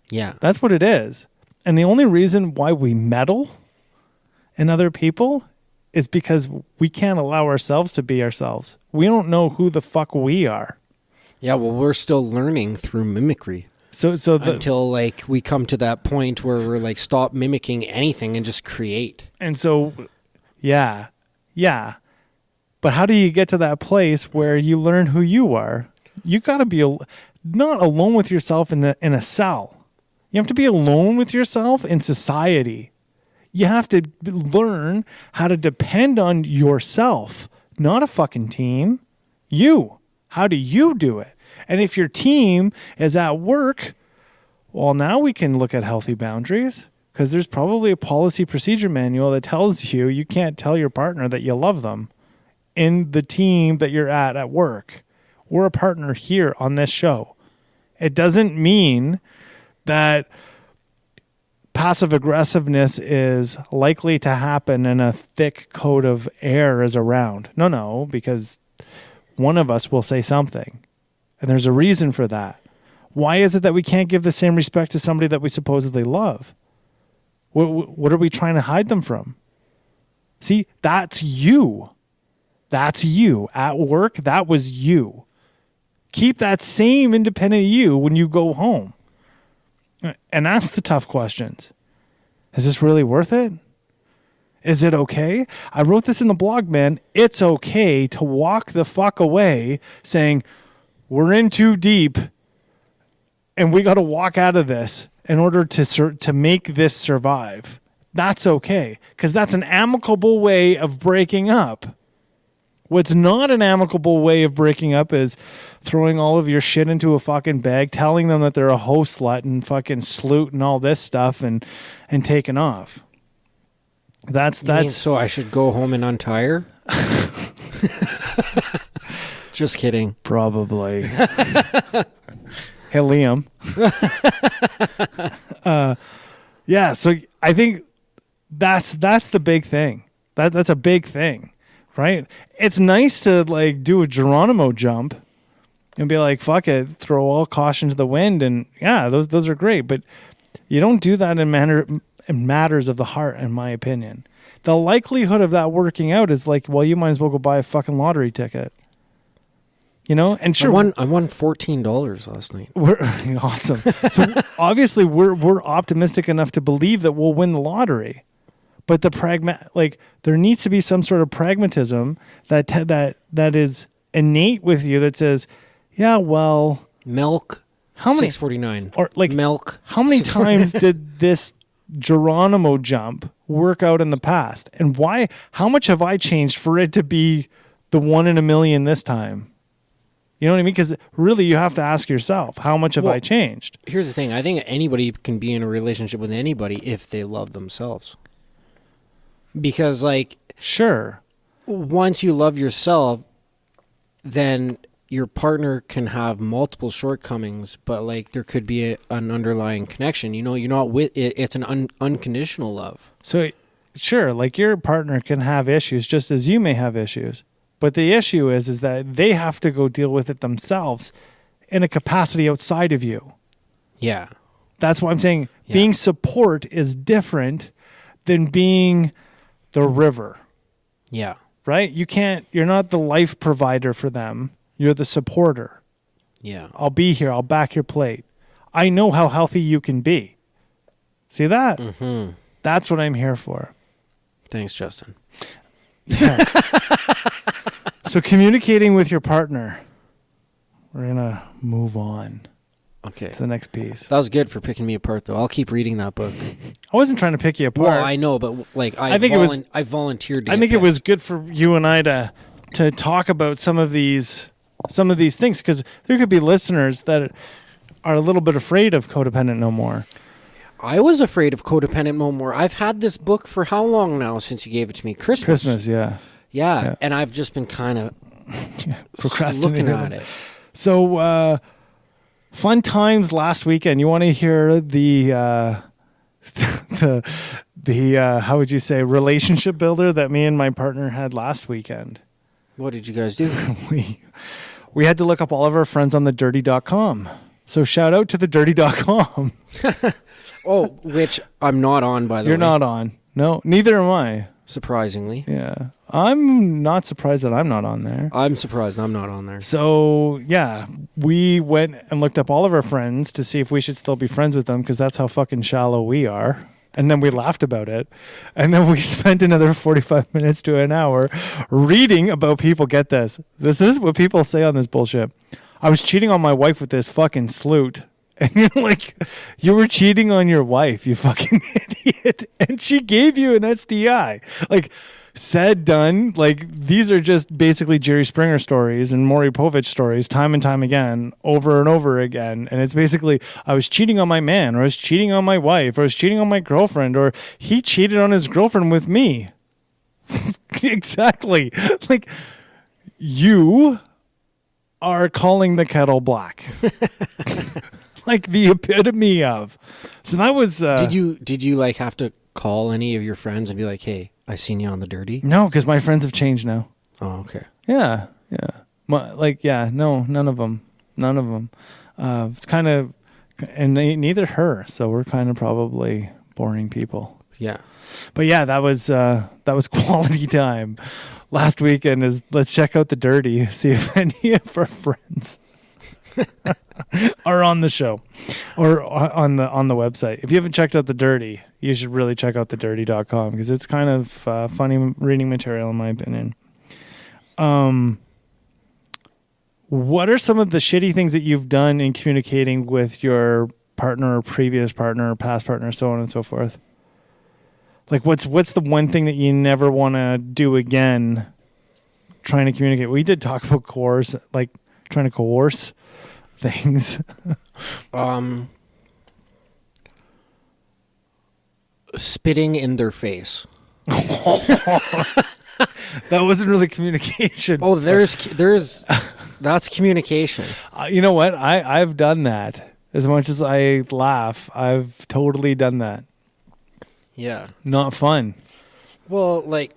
Yeah. That's what it is. And the only reason why we meddle in other people is because we can't allow ourselves to be ourselves. We don't know who the fuck we are. Yeah, well, we're still learning through mimicry. So until like we come to that point where we're like, stop mimicking anything and just create. And so, yeah. But how do you get to that place where you learn who you are? You got to be not alone with yourself in a cell. You have to be alone with yourself in society. You have to learn how to depend on yourself, not a fucking team. You. How do you do it? And if your team is at work, well, now we can look at healthy boundaries, because there's probably a policy procedure manual that tells you can't tell your partner that you love them in the team that you're at work. We're a partner here on this show. It doesn't mean that passive aggressiveness is likely to happen and a thick coat of air is around. No, because one of us will say something. And there's a reason for that. Why is it that we can't give the same respect to somebody that we supposedly love? What are we trying to hide them from? See, that's you. That's you. At work, that was you. Keep that same independent you when you go home. And ask the tough questions. Is this really worth it? Is it okay? I wrote this in the blog, man. It's okay to walk the fuck away saying, we're in too deep and we got to walk out of this in order to make this survive. That's okay, because that's an amicable way of breaking up. What's not an amicable way of breaking up is throwing all of your shit into a fucking bag, telling them that they're a hoe slut and fucking sloot and all this stuff and taking off. That's so I should go home and untire? Just kidding. Probably. Hey, Liam. Yeah, so I think that's the big thing. That's a big thing, right? It's nice to like do a Geronimo jump and be like, fuck it, throw all caution to the wind. And yeah, those are great. But you don't do that in matters of the heart, in my opinion. The likelihood of that working out is like, well, you might as well go buy a fucking lottery ticket. You know, and sure, I won $14 last night. We're awesome. So obviously, we're optimistic enough to believe that we'll win the lottery, but there needs to be some sort of pragmatism that is innate with you that says, yeah, well, milk. How many $6.49 or like milk? How many times did this Geronimo jump work out in the past, and why? How much have I changed for it to be the 1 in a million this time? You know what I mean? Because really, you have to ask yourself, how much have I changed? Here's the thing. I think anybody can be in a relationship with anybody if they love themselves. Because, like... Sure. Once you love yourself, then your partner can have multiple shortcomings, but, like, there could be an underlying connection. You know, you're not with... It's an unconditional love. So, sure, like, your partner can have issues just as you may have issues. But the issue is that they have to go deal with it themselves in a capacity outside of you. Yeah. That's why I'm saying being support is different than being the river. Yeah. Right? You're not the life provider for them. You're the supporter. Yeah. I'll be here. I'll back your plate. I know how healthy you can be. See that? Mm-hmm. That's what I'm here for. Thanks, Justin. Yeah. So communicating with your partner. We're going to move on. Okay. To the next piece. That was good for picking me apart, though. I'll keep reading that book. I wasn't trying to pick you apart. Well, I know, but like I volunteered to I think it was good for you and I to talk about some of these things, because there could be listeners that are a little bit afraid of Codependent No More. I was afraid of Codependent No More. I've had this book for how long now since you gave it to me? Christmas, yeah. Yeah, and I've just been kind of procrastinating. Looking at it. So, fun times last weekend. You want to hear the how would you say, relationship builder that me and my partner had last weekend? What did you guys do? we had to look up all of our friends on the dirty.com. So shout out to the dirty.com. Oh, which I'm not on, by the way. You're not on. No, neither am I. Surprisingly. Yeah. I'm not surprised that I'm not on there. I'm surprised I'm not on there. So, yeah, we went and looked up all of our friends to see if we should still be friends with them, because that's how fucking shallow we are. And then we laughed about it. And then we spent another 45 minutes to an hour reading about people. Get this. This is what people say on this bullshit. I was cheating on my wife with this fucking sleut. And you're like, you were cheating on your wife, you fucking idiot. And she gave you an STI. Like, said, done. Like, these are just basically Jerry Springer stories and Maury Povich stories time and time again, over and over again. And it's basically, I was cheating on my man, or I was cheating on my wife, or I was cheating on my girlfriend, or he cheated on his girlfriend with me. Exactly. Like, you are calling the kettle black. Like the epitome of. So that was. Did you like have to call any of your friends and be like, "Hey, I seen you on the dirty"? No, because my friends have changed now. Oh, okay. Yeah. No, none of them. It's kind of, and neither her. So we're kind of probably boring people. Yeah. But yeah, that was quality time. Last weekend is, let's check out the dirty, see if any of our friends are on the show or on the website. If you haven't checked out the dirty, you should really check out thedirty.com, because it's kind of funny reading material, in my opinion. What are some of the shitty things that you've done in communicating with your partner or previous partner or past partner, so on and so forth? Like, what's the one thing that you never want to do again trying to communicate? We did talk about coerce, like trying to coerce things. Spitting in their face. That wasn't really communication. Oh, that's communication. You know what? I've done that. As much as I laugh, I've totally done that. Yeah. Not fun. Well, like,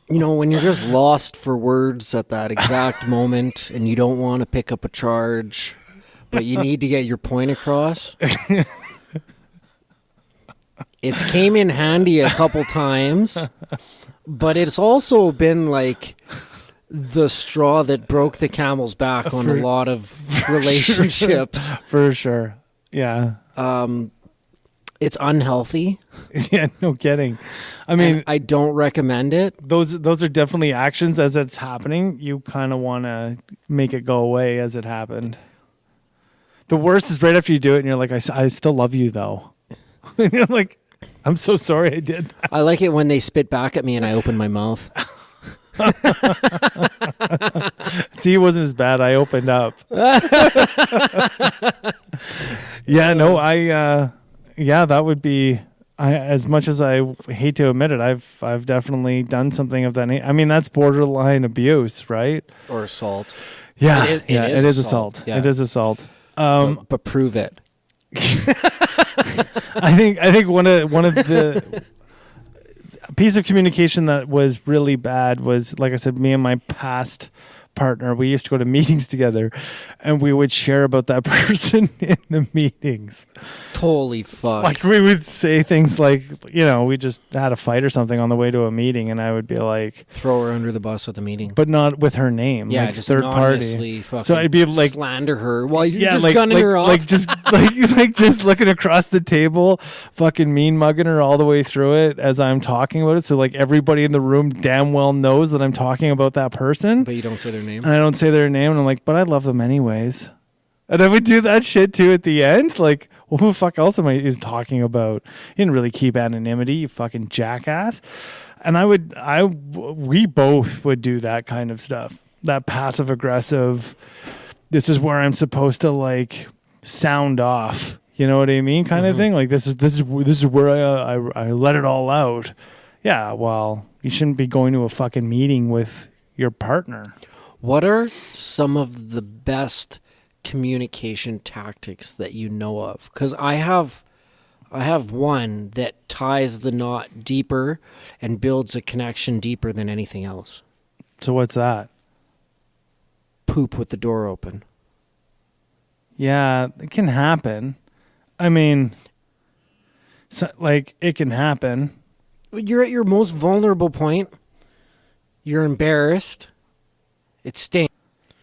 when you're just lost for words at that exact moment and you don't want to pick up a charge, but you need to get your point across. It's came in handy a couple times, but it's also been like the straw that broke the camel's back on a lot of relationships. For sure. Yeah. It's unhealthy. Yeah, no kidding. I mean, and I don't recommend it. Those are definitely actions as it's happening. You kind of want to make it go away as it happened. The worst is right after you do it and you're like, I still love you though. And you're like, I'm so sorry I did that. I like it when they spit back at me and I open my mouth. See, it wasn't as bad. I opened up. Yeah, no, that would be. As much as I hate to admit it, I've definitely done something of that. I mean, that's borderline abuse, right? Or assault. Yeah, it is assault. Yeah. It is assault. But prove it. I think one of the piece of communication that was really bad was, like I said, me and my past partner, we used to go to meetings together and we would share about that person in the meetings. Holy fuck. Like we would say things like, we just had a fight or something on the way to a meeting and I would be like, throw her under the bus at the meeting. But not with her name. Yeah, like just third party. So I'd be like, slander her while you're just gunning her off. Like just just looking across the table, fucking mean mugging her all the way through it as I'm talking about it. So like everybody in the room damn well knows that I'm talking about that person. But you don't say their name. And I don't say their name and I'm like, but I love them anyways. And I would do that shit too at the end. Like, well, who the fuck else is talking about? You didn't really keep anonymity, you fucking jackass. And we both would do that kind of stuff. That passive aggressive, this is where I'm supposed to like sound off. You know what I mean? Kind of thing. Like this is where I let it all out. Yeah, well, you shouldn't be going to a fucking meeting with your partner. What are some of the best communication tactics that you know of? Because I have one that ties the knot deeper and builds a connection deeper than anything else. So what's that? Poop with the door open. Yeah, it can happen. I mean, it can happen. You're at your most vulnerable point. You're embarrassed. It stinks.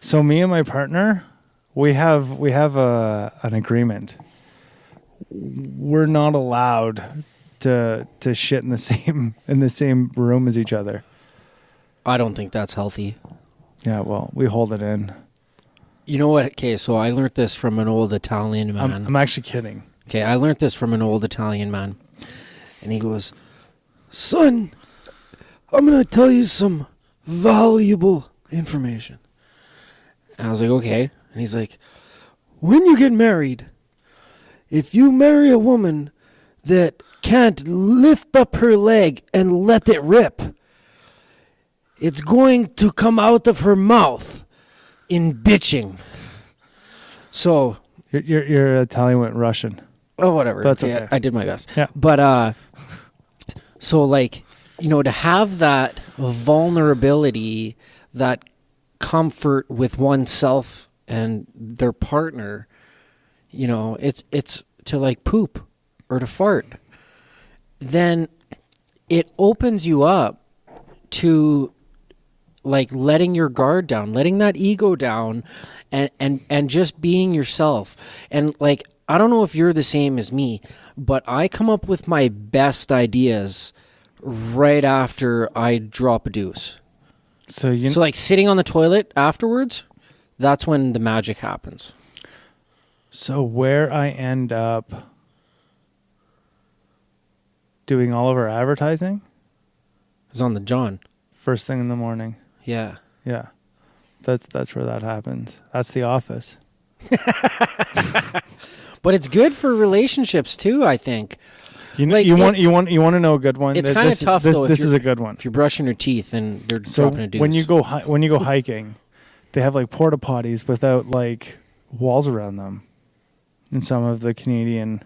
So me and my partner, we have an agreement. We're not allowed to shit in the same room as each other. I don't think that's healthy. Yeah, well, we hold it in. You know what? Okay, so I learned this from an old Italian man. I'm actually kidding. Okay, I learned this from an old Italian man. And he goes, "Son, I'm going to tell you some valuable information." And I was like, okay. And he's like, when you get married, if you marry a woman that can't lift up her leg and let it rip, it's going to come out of her mouth in bitching. So your Italian went Russian. Oh, whatever. That's okay. I did my best. Yeah. But so like, to have that vulnerability, that comfort with oneself and their partner, it's to like poop or to fart, then it opens you up to like letting your guard down, letting that ego down, and just being yourself. And like, I don't know if you're the same as me, but I come up with my best ideas right after I drop a deuce. So like sitting on the toilet afterwards, that's when the magic happens. So where I end up doing all of our advertising is on the John. First thing in the morning. Yeah. Yeah. That's where that happens. That's the office. But it's good for relationships too, I think. You want to know a good one. It's kind of tough though. This is a good one. If you're brushing your teeth and they're dropping a deuce. when you go hiking, they have like porta potties without like walls around them in some of the Canadian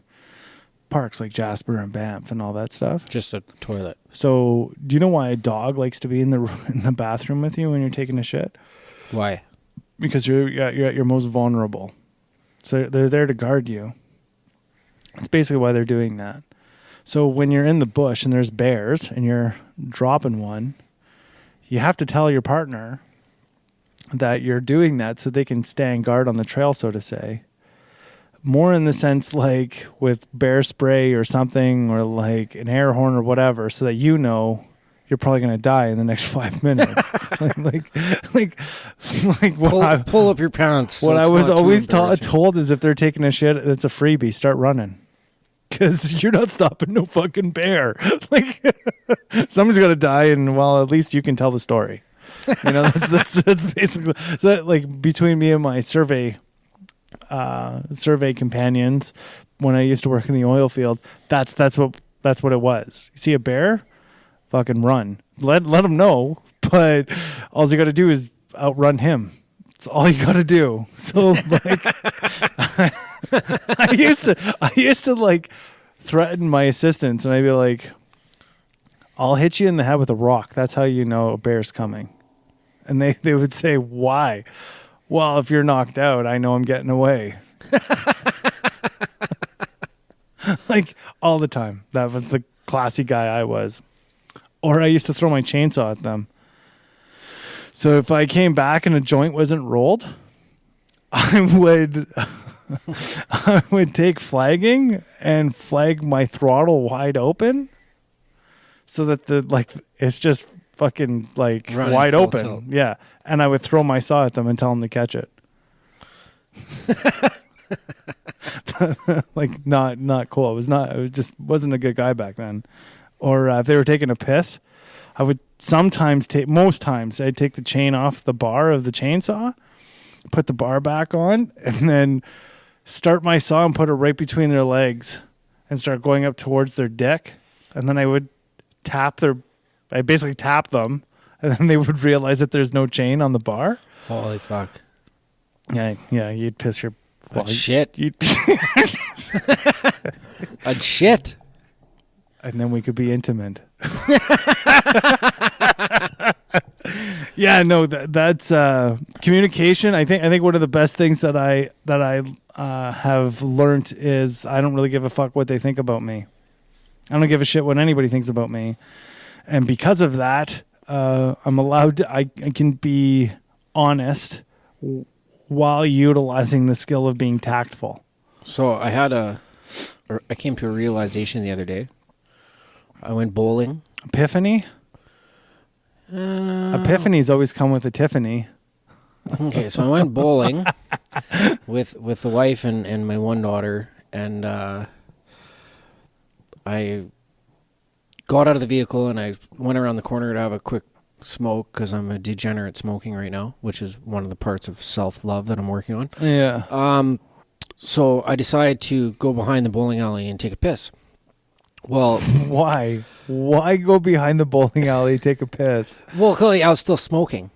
parks like Jasper and Banff and all that stuff. Just a toilet. So, do you know why a dog likes to be in the bathroom with you when you're taking a shit? Why? Because you're at your most vulnerable. So they're there to guard you. That's basically why they're doing that. So when you're in the bush and there's bears and you're dropping one, you have to tell your partner that you're doing that so they can stand guard on the trail, so to say. More in the sense like with bear spray or something, or like an air horn or whatever, so that you know you're probably going to die in the next 5 minutes. Pull up your pants. What I was always told is if they're taking a shit, it's a freebie. Start running. Because you're not stopping no fucking bear. Like, somebody's got to die, and well, at least you can tell the story. You know, that's basically so. That, like, between me and my survey companions, when I used to work in the oil field, that's what it was. You see a bear, fucking run. Let him know, but all you got to do is outrun him. That's all you got to do. So like, I used to like threaten my assistants, and I'd be like, "I'll hit you in the head with a rock. That's how you know a bear's coming." And they would say, "Why?" Well, if you're knocked out, I know I'm getting away. Like all the time. That was the classy guy I was. Or I used to throw my chainsaw at them. So if I came back and a joint wasn't rolled, I would take flagging and flag my throttle wide open so that it's just fucking like running wide full open. tilt. Yeah. And I would throw my saw at them and tell them to catch it. Like not cool. Wasn't a good guy back then. Or if they were taking a piss, I would most times I'd take the chain off the bar of the chainsaw, put the bar back on, and then start my saw and put it right between their legs and start going up towards their dick. And then I would basically tap them, and then they would realize that there's no chain on the bar. Holy fuck. Yeah, you'd piss your... shit. I'd shit. And then we could be intimate. Yeah, no, that's communication. I think one of the best things that I have learned is I don't really give a fuck what they think about me. I don't give a shit what anybody thinks about me. And because of that, I'm allowed to, I can be honest while utilizing the skill of being tactful. So I came to a realization the other day. I went bowling. Epiphany? Epiphanies always come with a Tiffany. Okay, so I went bowling with the wife and my one daughter, and I got out of the vehicle and I went around the corner to have a quick smoke because I'm a degenerate smoking right now, which is one of the parts of self-love that I'm working on. Yeah. So I decided to go behind the bowling alley and take a piss. Well, why? Why go behind the bowling alley and take a piss? Well, clearly I was still smoking.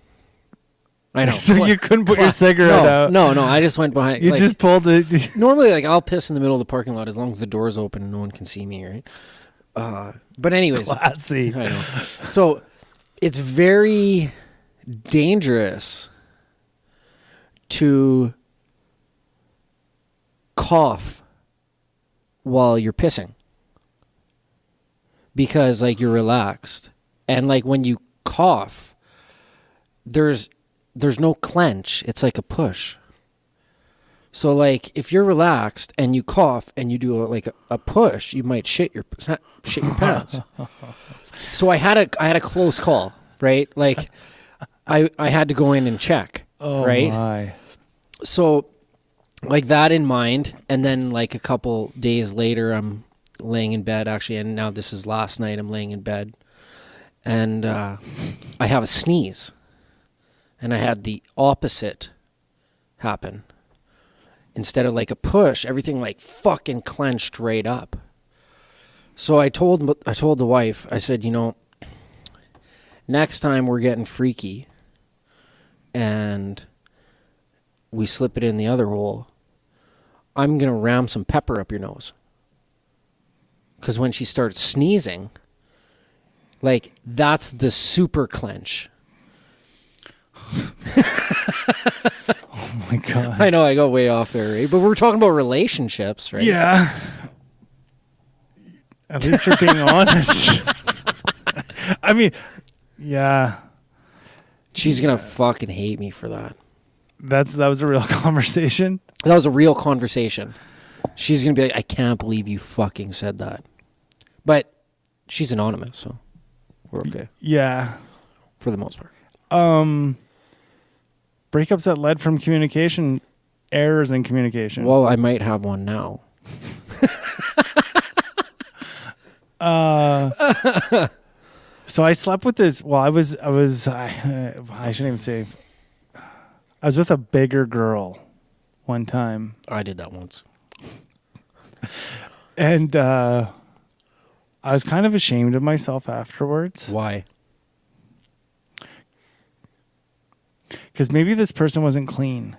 I know. So you couldn't put your cigarette out? No. I just went behind. You just pulled it. Normally, I'll piss in the middle of the parking lot as long as the door's open and no one can see me, right? But anyways. Classy. I know. So it's very dangerous to cough while you're pissing. Because you're relaxed, and when you cough, there's no clench. It's like a push. So if you're relaxed and you cough and you do a push, you might shit your pants. So I had a close call, right? I had to go in and check, right? My. So that in mind, and then a couple days later, I'm laying in bed, actually, and now this is last night. I'm laying in bed, and I have a sneeze, and I had the opposite happen. Instead of a push, everything fucking clenched right up. So I told the wife, I said, next time we're getting freaky, and we slip it in the other hole, I'm gonna ram some pepper up your nose. Because when she starts sneezing, like, that's the super clench. Oh my God. I know I got way off there, right? But we're talking about relationships, right? Yeah. At least you're being honest. I mean, yeah. She's going to fucking hate me for that. That was a real conversation. That was a real conversation. She's going to be like, I can't believe you fucking said that. But she's anonymous, so we're okay. Yeah. For the most part. Breakups that led from communication, errors in communication. Well, I might have one now. So I slept with this. Well, I shouldn't even say. I was with a bigger girl one time. I did that once. And I was kind of ashamed of myself afterwards. Why? Because maybe this person wasn't clean.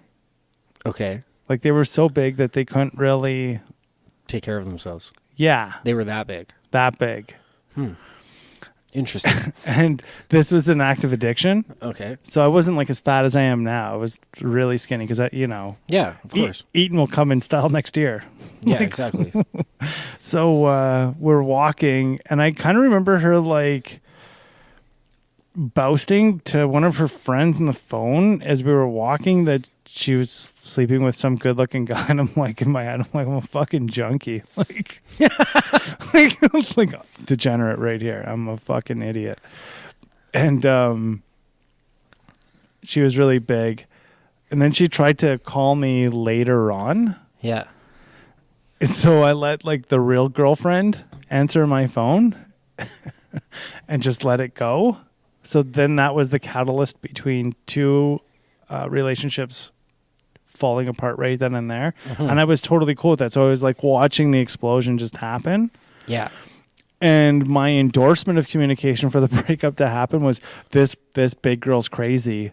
Okay. Like they were so big that they couldn't really... Take care of themselves. Yeah. They were that big. That big. Interesting. And this was an active addiction. Okay. So I wasn't like as fat as I am now. I was really skinny because Yeah, of course. Eating will come in style next year. Yeah, exactly. So we're walking, and I kind of remember her like boasting to one of her friends on the phone as we were walking that she was sleeping with some good-looking guy, and I'm like, in my head, I'm a fucking junkie, like degenerate right here. I'm a fucking idiot. And she was really big, and then she tried to call me later on. Yeah. And so I let like the real girlfriend answer my phone and just let it go. So then that was the catalyst between two relationships falling apart right then and there. And I was totally cool with that. So I was like watching the explosion just happen. Yeah. And my endorsement of communication for the breakup to happen was this big girl's crazy.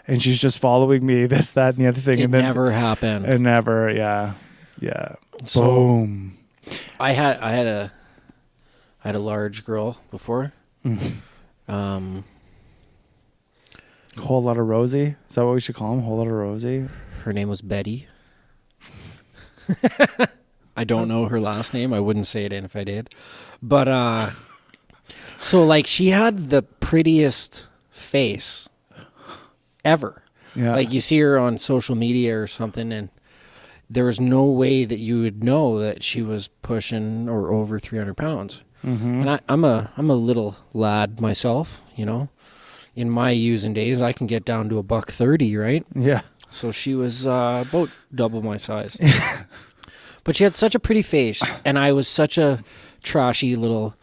And she's just following me, this, that, and the other thing. It and then never happened. It never, yeah. Yeah. So, boom. I had a large girl before. Whole lot of Rosie. Is that what we should call him? Whole lot of Rosie. Her name was Betty. I don't know her last name. I wouldn't say it if I did. But so like she had the prettiest face ever. Yeah. Like you see her on social media or something, and there was no way that you would know that she was pushing or over 300 pounds. And I'm a little lad myself, you know. In my using days, I can get down to $130, right? Yeah. So she was about double my size. But she had such a pretty face, and I was such a trashy little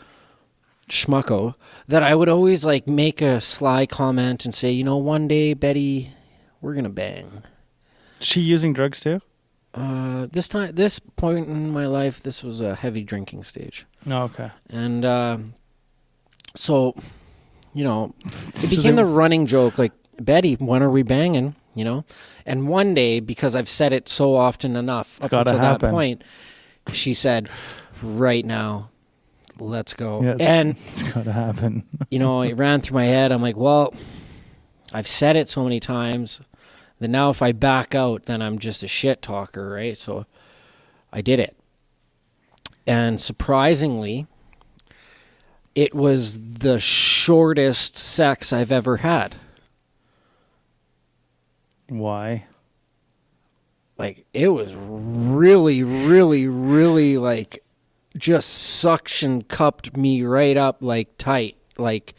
schmucko that I would always like make a sly comment and say, you know, one day, Betty, we're going to bang. She using drugs too? This point in my life, this was a heavy drinking stage. Oh, okay. And so, you know, it became the running joke, like, Betty, when are we banging, you know? And one day, because I've said it so often enough up until that point, she said, right now, let's go. Yeah, and it's got to happen. You know, it ran through my head. I'm like, well, I've said it so many times that now if I back out, then I'm just a shit talker, right? So I did it. And surprisingly, it was the shortest sex I've ever had. Why? Like, it was really, really, really, like, just suction cupped me right up, like, tight. Like,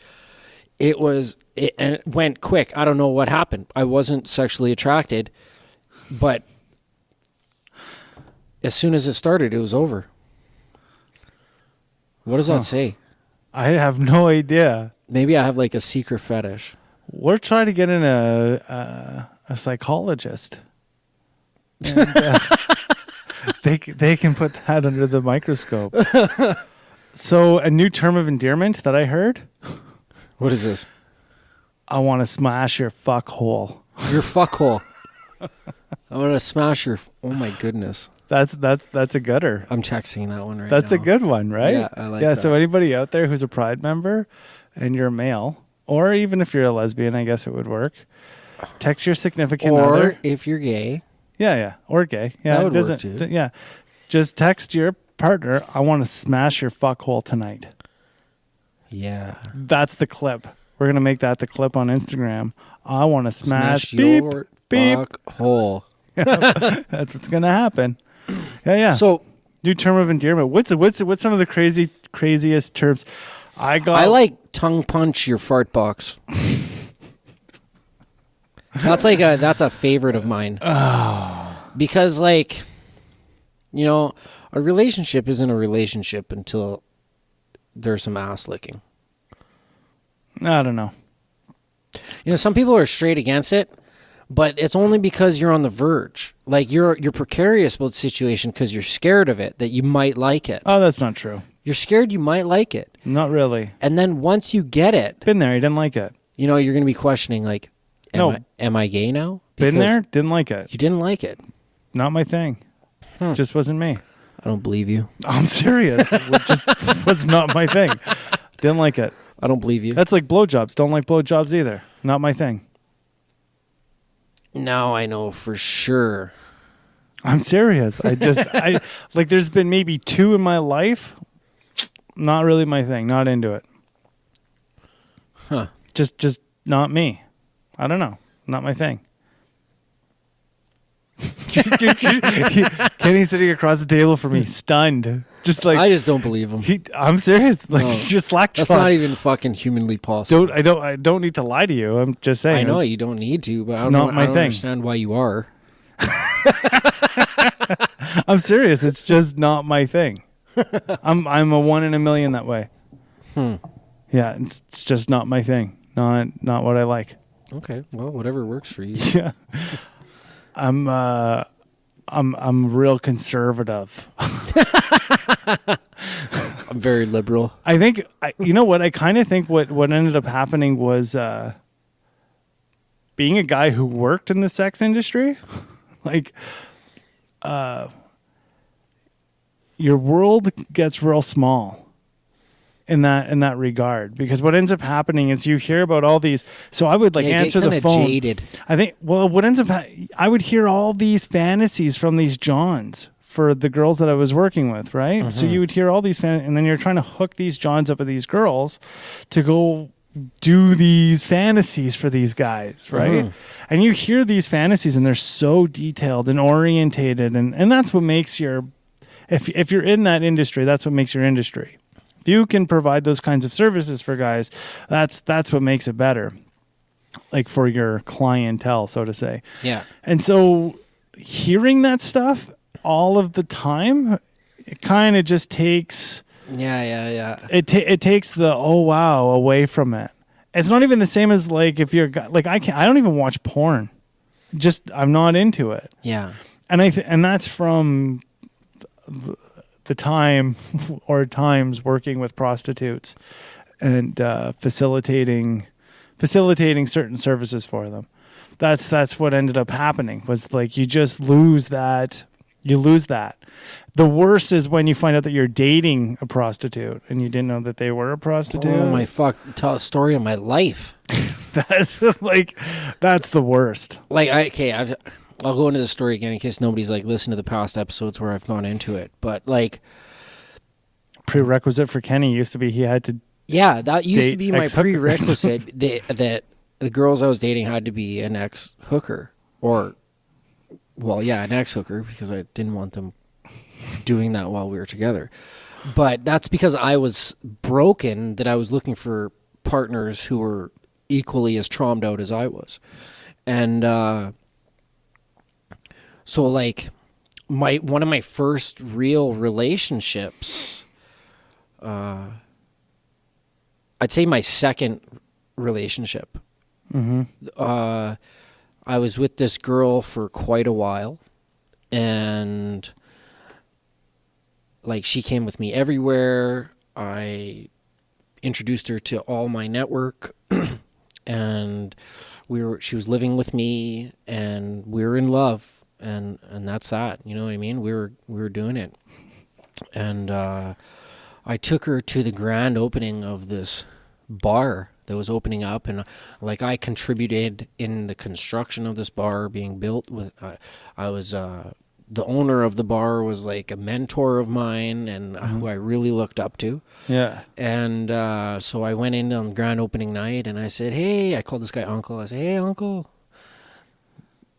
and it went quick. I don't know what happened. I wasn't sexually attracted, but as soon as it started, it was over. What does that say? I have no idea. Maybe I have, like, a secret fetish. We're trying to get in a psychologist. And, they can put that under the microscope. So a new term of endearment that I heard. What is this? I want to smash your fuck hole. Your fuck hole. I want to smash your... Oh my goodness. That's a gooder. I'm texting that one right That's now. a good one, right? Yeah, I like Yeah, that. so anybody out there who's a Pride member and you're a male, or even if you're a lesbian, I guess it would work. Text your significant Or other. if you're gay. Yeah, or gay. Yeah, That it would work, doesn't. too. Yeah, just text your partner. I want to smash your fuckhole tonight. Yeah. That's the clip. We're gonna make that the clip on Instagram. I want to smash your beep. fuck hole. That's what's gonna happen. Yeah. So New term of endearment. What's some of the craziest terms? I like tongue punch your fart box. That's a favorite of mine. Because like, a relationship isn't a relationship until there's some ass licking. I don't know. Some people are straight against it, but it's only because you're on the verge. Like you're precarious about the situation because you're scared of it, that you might like it. Oh, that's not true. You're scared you might like it. Not really. And then once you get it, Been there. You didn't like it. you're going to be questioning like, am I gay now? Been Because there. Didn't like it. You didn't like it. Not my thing. Just wasn't me. I don't believe you. I'm serious. It just was not my thing. Didn't like it. I don't believe you. That's like blowjobs. Don't like blowjobs either. Not my thing. Now I know for sure. I'm serious. I like there's been maybe 2 in my life. Not really my thing. Not into it. Huh. Just not me. I don't know. Not my thing. Kenny's sitting across the table from me, stunned. Just like I just don't believe him. I'm serious. Like No. just slack. That's not even fucking humanly possible. I don't need to lie to you. I'm just saying. I know it's- you don't need to, but it's I don't, not my I don't thing. understand why you are. I'm serious. It's just not my thing. I'm a 1 in a million that way. Yeah, it's just not my thing. Not what I like. Okay, well, whatever works for you. Yeah. I'm real conservative. I'm very liberal. I think you know what I kind of think what ended up happening was being a guy who worked in the sex industry, like your world gets real small in that regard, because what ends up happening is you hear about all these. So I would like answer the phone. Jaded. I think, well, what ends up, I would hear all these fantasies from these Johns for the girls that I was working with, right? So you would hear all these and then you're trying to hook these Johns up with these girls to go do these fantasies for these guys, right? And you hear these fantasies and they're so detailed and orientated, and that's what makes if you're in that industry, that's what makes your industry. If you can provide those kinds of services for guys, that's what makes it better. Like for your clientele, so to say. Yeah. And so hearing that stuff all of the time, it kind of just takes Yeah. it takes the oh wow away from it. It's not even the same as like if you're like I don't even watch porn. Just I'm not into it. Yeah. And and that's from the time or times working with prostitutes and facilitating certain services for them. That's what ended up happening, was like you just lose that. You lose that. The worst is when you find out that you're dating a prostitute and you didn't know that they were a prostitute. Oh my fuck! Tell a story of my life. That's that's the worst. Like I'll go into the story again in case nobody's like listened to the past episodes where I've gone into it. But like prerequisite for Kenny used to be he had to. Yeah, that used to date be my ex-hookers. prerequisite. that the girls I was dating had to be an ex-hooker or, well, yeah, an ex-hooker, because I didn't want them doing that while we were together. But that's because I was broken, that I was looking for partners who were equally as traumed out as I was. And so like one of my first real relationships, I'd say my second relationship. I was with this girl for quite a while, and like she came with me everywhere. I introduced her to all my network, and she was living with me, and we were in love. and that's that. You know what I mean? We were doing it, and I took her to the grand opening of this bar that was opening up, and like I contributed in the construction of this bar being built. With I was the owner of the bar was like a mentor of mine and who I really looked up to. Yeah. And so I went in on the grand opening night, and I said, "Hey," I called this guy Uncle. I said, "Hey, Uncle,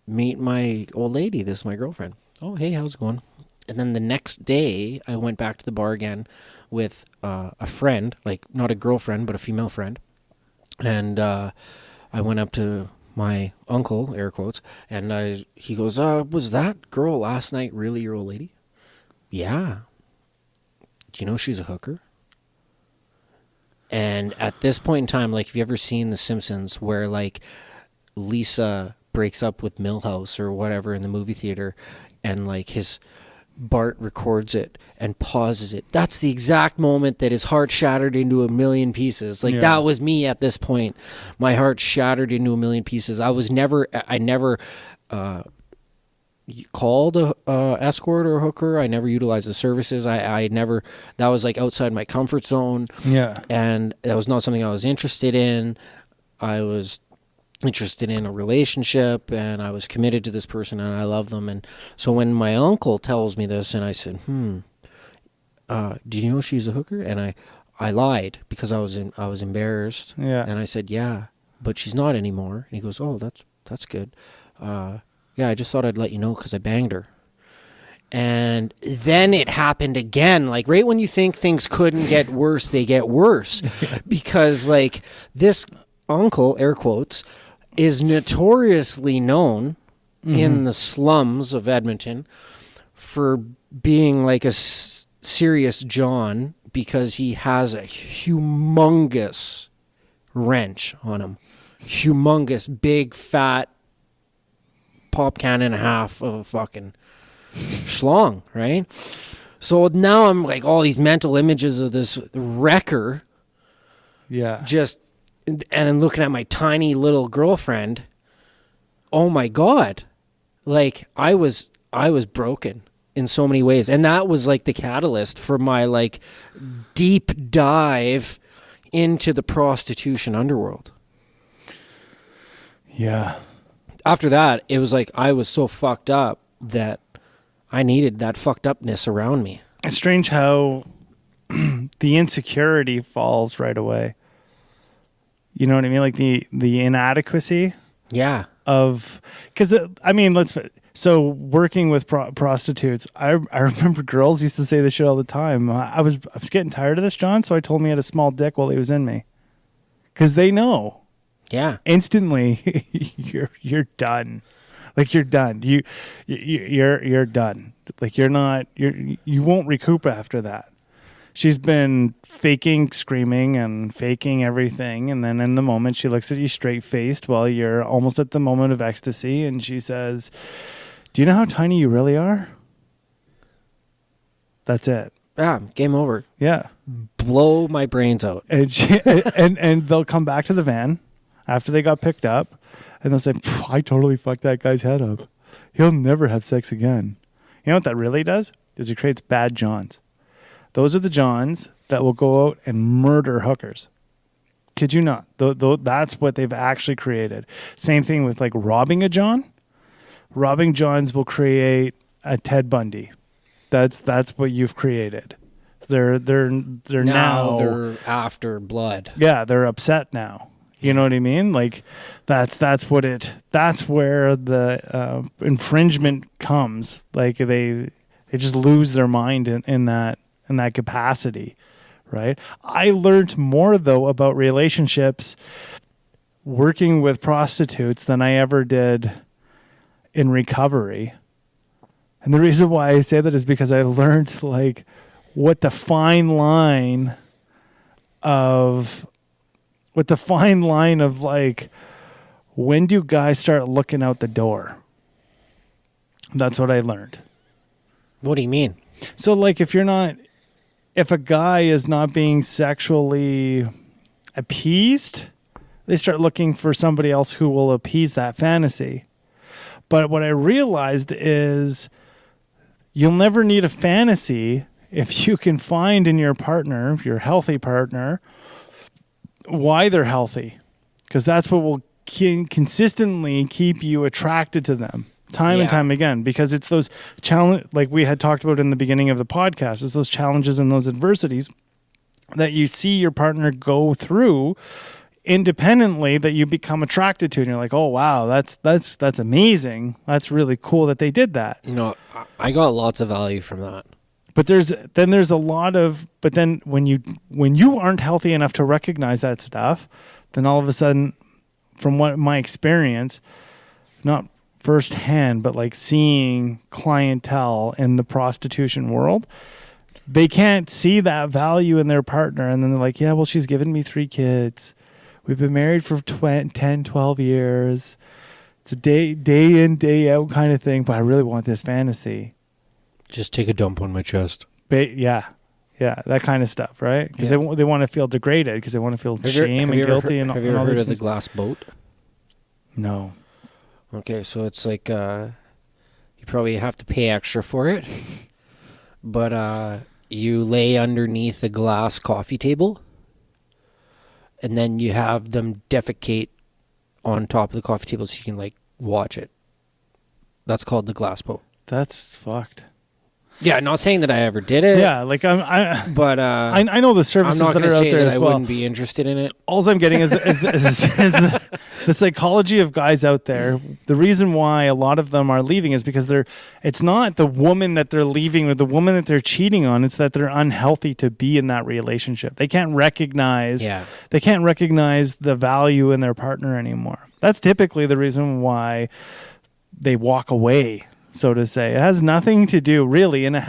meet my old lady. This is my girlfriend." "Oh, hey, how's it going?" And then the next day, I went back to the bar again with a friend, like not a girlfriend, but a female friend. And I went up to my uncle, air quotes, and he goes, "Was that girl last night really your old lady?" "Yeah." "Do you know she's a hooker?" And at this point in time, like, have you ever seen The Simpsons where, like, Lisa breaks up with Milhouse or whatever in the movie theater, and, like, Bart records it and pauses it? That's the exact moment that his heart shattered into a million pieces. Like, that was me at this point. My heart shattered into a million pieces. I never called a escort or a hooker. I never utilized the services. I never, that was like outside my comfort zone. Yeah. And that was not something I was interested in. I was interested in a relationship, and I was committed to this person, and I love them. And so when my uncle tells me this, and I said, "Do you know she's a hooker?" And I lied because I was embarrassed. Yeah. And I said, "Yeah, but she's not anymore." And he goes, "Oh, that's good. Yeah, I just thought I'd let you know because I banged her." And then it happened again. Like, right when you think things couldn't get worse, they get worse. Because, like, this uncle, air quotes, is notoriously known in the slums of Edmonton for being like a serious John, because he has a humongous wrench on him. Humongous, big, fat pop can and a half of a fucking schlong, right? So now I'm like, all these mental images of this wrecker. Yeah. And then looking at my tiny little girlfriend. Oh my God. Like, I was broken in so many ways. And that was like the catalyst for my like deep dive into the prostitution underworld. Yeah. After that, it was like I was so fucked up that I needed that fucked upness around me. It's strange how the insecurity falls right away. You know what I mean? Like the inadequacy. Yeah. Because I mean, so working with prostitutes, I remember girls used to say this shit all the time. I was getting tired of this, John, so I told him he had a small dick while he was in me. Because they know. Yeah. Instantly, you're done. Like, you're done. You're done. Like, you won't recoup after that. She's been faking screaming and faking everything, and then in the moment she looks at you straight-faced while you're almost at the moment of ecstasy, and she says, "Do you know how tiny you really are?" That's it. Yeah, game over. Yeah. Blow my brains out. And they'll come back to the van after they got picked up, and they'll say, "I totally fucked that guy's head up. He'll never have sex again." You know what that really does? Is it creates bad Johns. Those are the Johns that will go out and murder hookers. Kid you not. That's what they've actually created. Same thing with like robbing a John. Robbing Johns will create a Ted Bundy. That's what you've created. They're now they're after blood. Yeah, they're upset now. You know what I mean? Like that's where the infringement comes. Like they just lose their mind in that capacity, right? I learned more though about relationships working with prostitutes than I ever did in recovery. And the reason why I say that is because I learned like what the fine line of like, when do guys start looking out the door? That's what I learned. What do you mean? So like if a guy is not being sexually appeased, they start looking for somebody else who will appease that fantasy. But what I realized is you'll never need a fantasy if you can find in your partner, your healthy partner, why they're healthy. Because that's what will consistently keep you attracted to them time and time again. Because it's those challenges, like we had talked about in the beginning of the podcast, it's those challenges and those adversities that you see your partner go through independently that you become attracted to, and you're like, oh wow, that's amazing, that's really cool that they did that. I got lots of value from that. But there's a lot of, but then when you aren't healthy enough to recognize that stuff, then all of a sudden, from what my experience, not firsthand, but like seeing clientele in the prostitution world, they can't see that value in their partner. And then they're like, yeah, well, she's given me 3 kids. We've been married for 10, 12 years. It's a day in, day out kind of thing, but I really want this fantasy. Just take a dump on my chest. Yeah, that kind of stuff, right? Because they want to feel degraded, because they want to feel shame and guilty. Have you ever heard of the glass boat? No. Okay, so it's like you probably have to pay extra for it, but you lay underneath a glass coffee table, and then you have them defecate on top of the coffee table so you can like watch it. That's called the glass boat. That's fucked. Yeah, not saying that I ever did it. Yeah, like I know the services that are out there as I well. wouldn't be interested in it. All I'm getting is the psychology of guys out there. The reason why a lot of them are leaving is because it's not the woman that they're leaving or the woman that they're cheating on. It's that they're unhealthy to be in that relationship. They can't recognize the value in their partner anymore. That's typically the reason why they walk away, so to say. It has nothing to do, really, in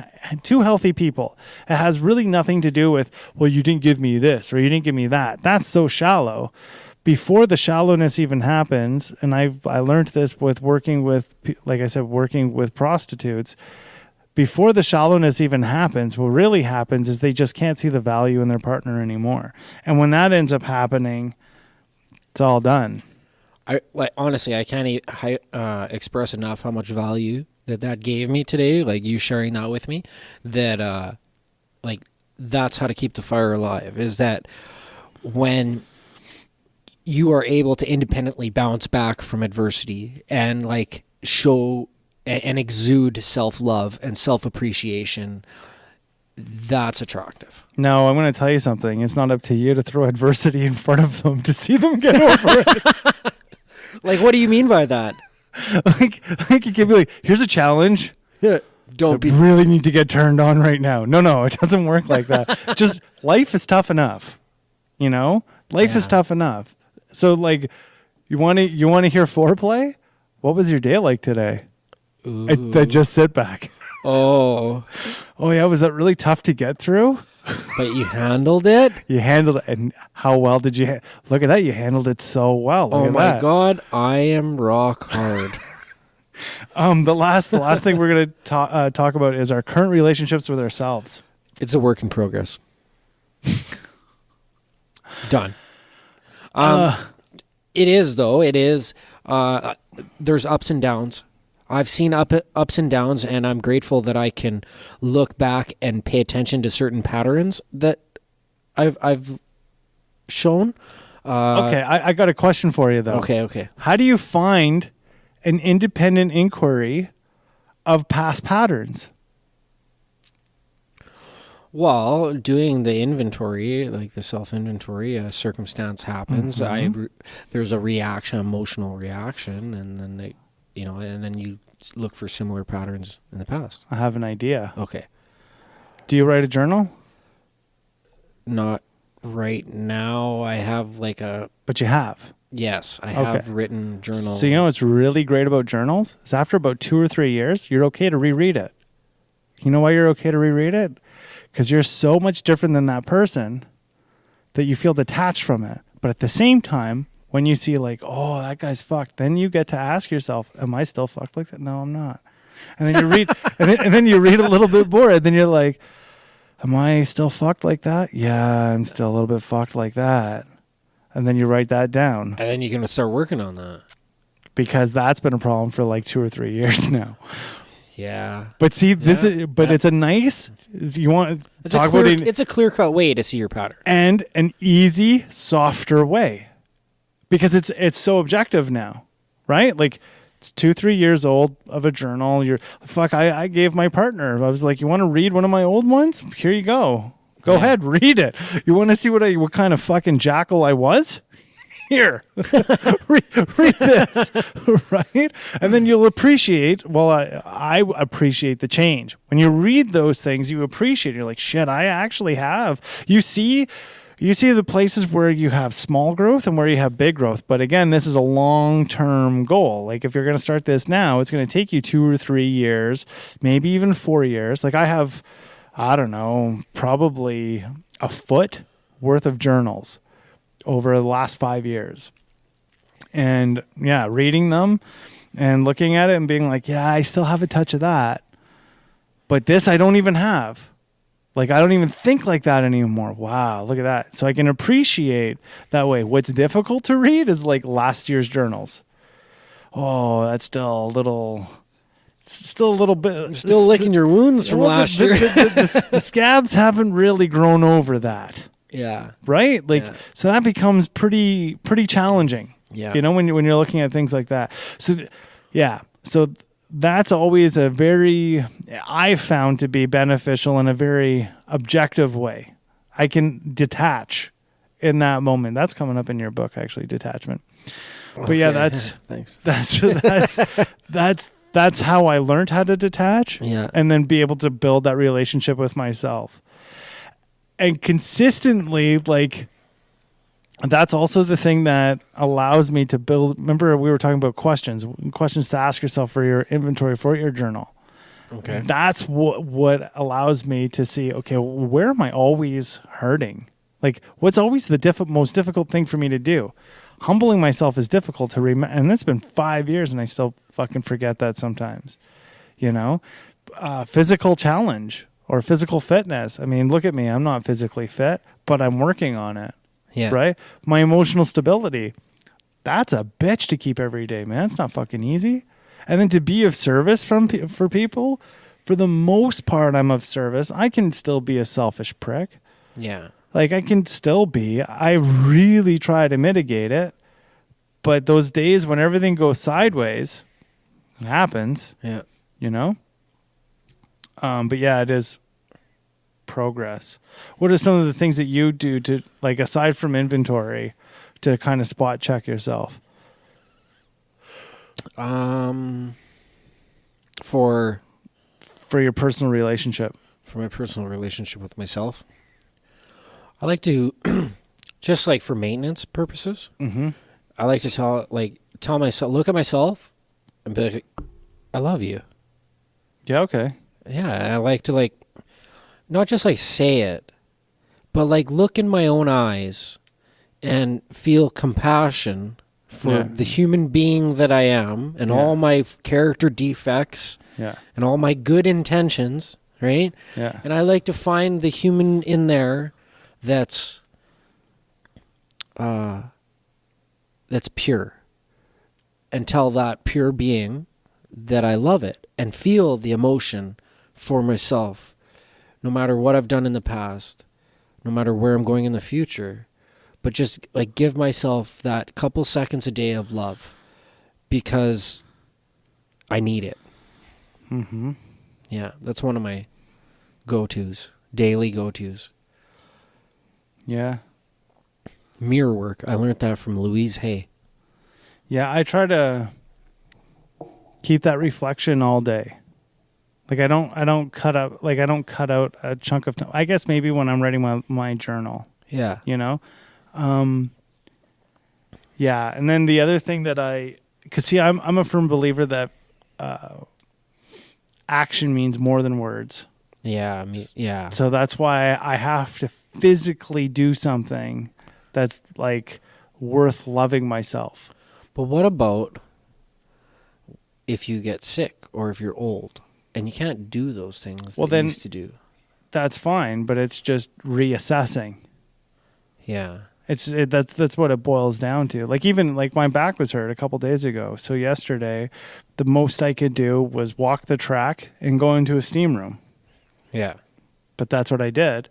two healthy people, it has really nothing to do with, well, you didn't give me this or you didn't give me that. That's so shallow. Before the shallowness even happens, and I learned this with working with, like I said, working with prostitutes, before the shallowness even happens, what really happens is they just can't see the value in their partner anymore. And when that ends up happening, it's all done. Honestly, I can't express enough how much value that gave me today. Like you sharing that with me, that that's how to keep the fire alive. Is that when you are able to independently bounce back from adversity and like show and exude self-love and self-appreciation, that's attractive. No, I'm going to tell you something. It's not up to you to throw adversity in front of them to see them get over it. Like, what do you mean by that? like you can be like, here's a challenge. Yeah, really need to get turned on right now. No, it doesn't work like that. Just life is tough enough. Life is tough enough. So like, you want to hear foreplay? What was your day like today? I just sit back. Oh yeah, was that really tough to get through? But you handled it? You handled it. And how well did you look at that? You handled it so well. Oh my God, I am rock hard. The last thing we're going to talk about is our current relationships with ourselves. It's a work in progress. Done. It is, though. It is. There's ups and downs. I've seen ups and downs, and I'm grateful that I can look back and pay attention to certain patterns that I've shown. Okay, I got a question for you, though. Okay. How do you find an independent inquiry of past patterns? Well, doing the inventory, like the self-inventory, a circumstance happens. Mm-hmm. There's a reaction, emotional reaction, and then and then you look for similar patterns in the past. I have an idea. Okay. Do you write a journal? Not right now. I have But you have? Yes, I have written journals. So what's really great about journals is after about 2 or 3 years, you're okay to reread it. You know why you're okay to reread it? Because you're so much different than that person that you feel detached from it. But at the same time, when you see like, oh, that guy's fucked, then you get to ask yourself, am I still fucked like that? No, I'm not. And then you read, and then you read a little bit more, and then you're like, am I still fucked like that? Yeah, I'm still a little bit fucked like that. And then you write that down. And then you can start working on that. because that's been a problem for like 2 or 3 years now. Yeah. But see, it's a nice, you want to talk about it. It's a clear-cut way to see your pattern. And an easy, softer way, because it's so objective now, right? Like, it's 2-3 years old of a journal. I gave my partner, I was like, you want to read one of my old ones? Here you go. Go ahead, read it. You want to see what kind of fucking jackal I was? Here, read this, right? And then you'll appreciate, I appreciate the change. When you read those things, you appreciate it. You're like, shit, I actually have. You see the places where you have small growth and where you have big growth. But again, this is a long-term goal. Like, if you're going to start this now, it's going to take you 2 or 3 years, maybe even 4 years. Like, I have, I don't know, probably a foot worth of journals over the last 5 years. And yeah, reading them and looking at it and being like, yeah, I still have a touch of that. But this I don't even have. Like, I don't even think like that anymore. Wow, look at that. So I can appreciate that way. What's difficult to read is like last year's journals. Oh, that's still a little bit. Still licking your wounds from last year. The scabs haven't really grown over that. Yeah. Right? Like, so that becomes pretty challenging. Yeah. You know, when you're looking at things like that. So, So that's always I've found to be beneficial in a very objective way. I can detach in that moment. That's coming up in your book, actually, detachment. But yeah, that's thanks. That's how I learned how to detach. Yeah. And then be able to build that relationship with myself. And consistently, like, that's also the thing that allows me to build. Remember, we were talking about questions to ask yourself for your inventory, for your journal. Okay. That's what allows me to see, okay, where am I always hurting? Like, what's always the most difficult thing for me to do? Humbling myself is difficult to remember. And it's been 5 years and I still fucking forget that sometimes, you know? Physical challenge. Or physical fitness. I mean, look at me. I'm not physically fit, but I'm working on it. Yeah. Right? My emotional stability. That's a bitch to keep every day, man. It's not fucking easy. And then to be of service for people, for the most part, I'm of service. I can still be a selfish prick. Yeah. Like, I can still be. I really try to mitigate it. But those days when everything goes sideways, it happens. Yeah. You know? But yeah, it is progress. What are some of the things that you do to, like, aside from inventory, to kind of spot check yourself? For your personal relationship. For my personal relationship with myself, I like to, just like for maintenance purposes, I like to tell myself, look at myself and be like, I love you. Yeah, okay. Yeah, I like to, like, not just like say it, but like look in my own eyes and feel compassion for the human being that I am and all my character defects and all my good intentions, right? Yeah. And I like to find the human in there that's pure, and tell that pure being that I love it and feel the emotion for myself, no matter what I've done in the past, no matter where I'm going in the future, but just like give myself that couple seconds a day of love because I need it. Mm-hmm. Yeah, that's one of my go-tos, daily go-tos. Yeah. Mirror work. I learned that from Louise Hay. Yeah, I try to keep that reflection all day. Like, I don't cut out a chunk of time. I guess maybe when I'm writing my journal. Yeah. You know? Yeah, and then the other thing that cuz see, I'm a firm believer that action means more than words. Yeah, yeah. So that's why I have to physically do something that's like worth loving myself. But what about if you get sick or if you're old and you can't do those things that you used to do? That's fine, but it's just reassessing. Yeah. That's what it boils down to. Like even like my back was hurt a couple days ago. So yesterday, the most I could do was walk the track and go into a steam room. Yeah. But that's what I did.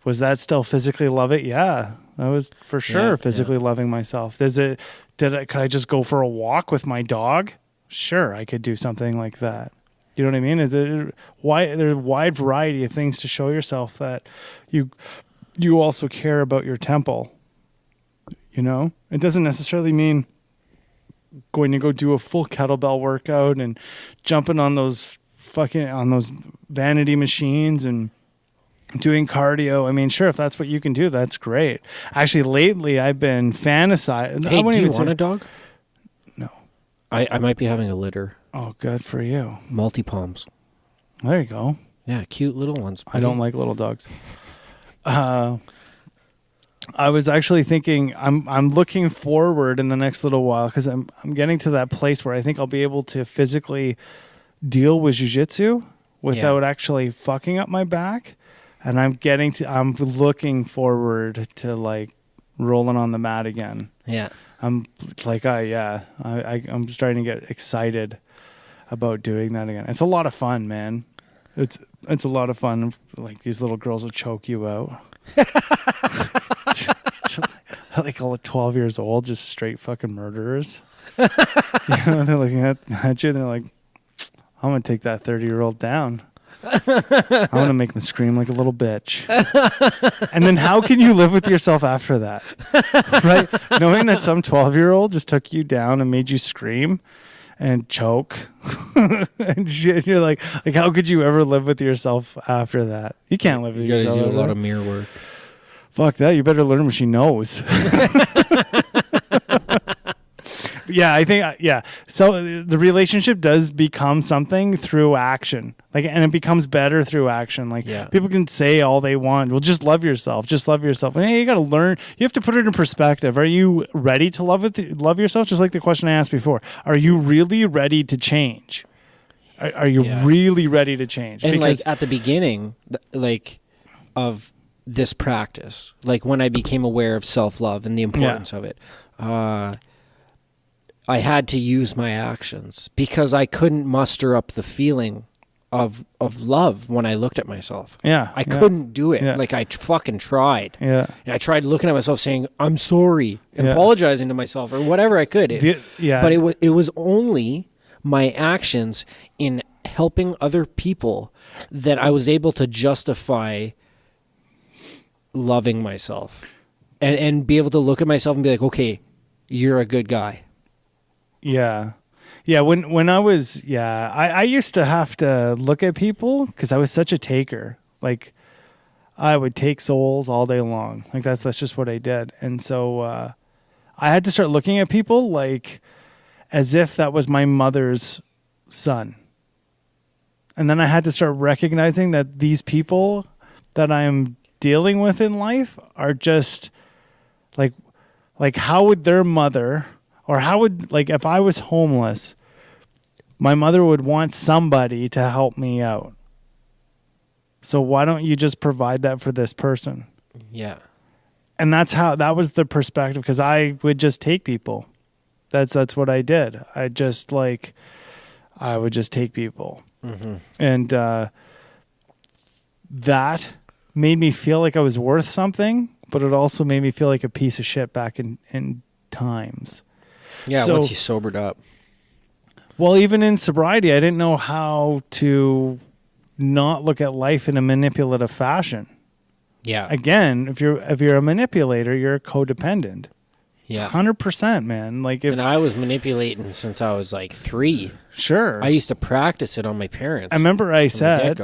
Was that still physically love it? Yeah. I was for sure physically loving myself. Could I just go for a walk with my dog? Sure, I could do something like that. You know what I mean? There's a wide variety of things to show yourself that you also care about your temple. You know? It doesn't necessarily mean going to go do a full kettlebell workout and jumping on those vanity machines and doing cardio. I mean, sure, if that's what you can do, that's great. Actually, lately I've been fantasizing. Hey, do you want a dog? No. I might be having a litter. Oh, good for you. Multi-palms. There you go. Yeah, cute little ones. I don't like little dogs. I was actually thinking I'm looking forward in the next little while because I'm getting to that place where I think I'll be able to physically deal with jiu-jitsu without actually fucking up my back. And I'm looking forward to like rolling on the mat again. Yeah. I'm like, I'm starting to get excited about doing that again. It's a lot of fun, man. It's a lot of fun. Like these little girls will choke you out. Like all 12 years old, just straight fucking murderers. You know, they're looking at you and they're like, I'm going to take that 30-year-old down. I want to make him scream like a little bitch. And then how can you live with yourself after that? Right? Knowing that some 12-year-old just took you down and made you scream and choke. And shit, you're like, how could you ever live with yourself after that? You can't live with yourself. You gotta do a lot of mirror work. Fuck that. You better learn what she knows. Yeah, I think, So the relationship does become something through action. Like, and it becomes better through action. Like, people can say all they want. Well, just love yourself. Just love yourself. And hey, you got to learn. You have to put it in perspective. Are you ready to love yourself? Just like the question I asked before. Are you really ready to change? Are you really ready to change? And because, like, at the beginning, like, of this practice, like when I became aware of self-love and the importance of it, I had to use my actions because I couldn't muster up the feeling of love when I looked at myself. I couldn't do it. Like I fucking tried. And I tried looking at myself saying, I'm sorry, and apologizing to myself or whatever I could. But it was only my actions in helping other people that I was able to justify loving myself and be able to look at myself and be like, okay, you're a good guy. Yeah. When I was, I used to have to look at people because I was such a taker. Like I would take souls all day long. Like that's just what I did. And so I had to start looking at people like as if that was my mother's son. And then I had to start recognizing that these people that I'm dealing with in life are just like how would their mother, or how would, like, if I was homeless, my mother would want somebody to help me out. So why don't you just provide that for this person? Yeah. And that was the perspective, because I would just take people. That's what I did. I would just take people. Mm-hmm. And that made me feel like I was worth something, but it also made me feel like a piece of shit back in times. Yeah, so, once you sobered up. Well, even in sobriety, I didn't know how to not look at life in a manipulative fashion. Yeah. Again, if you're a manipulator, you're a codependent. Yeah. 100%, man. And I was manipulating since I was like 3. Sure. I used to practice it on my parents. I remember I said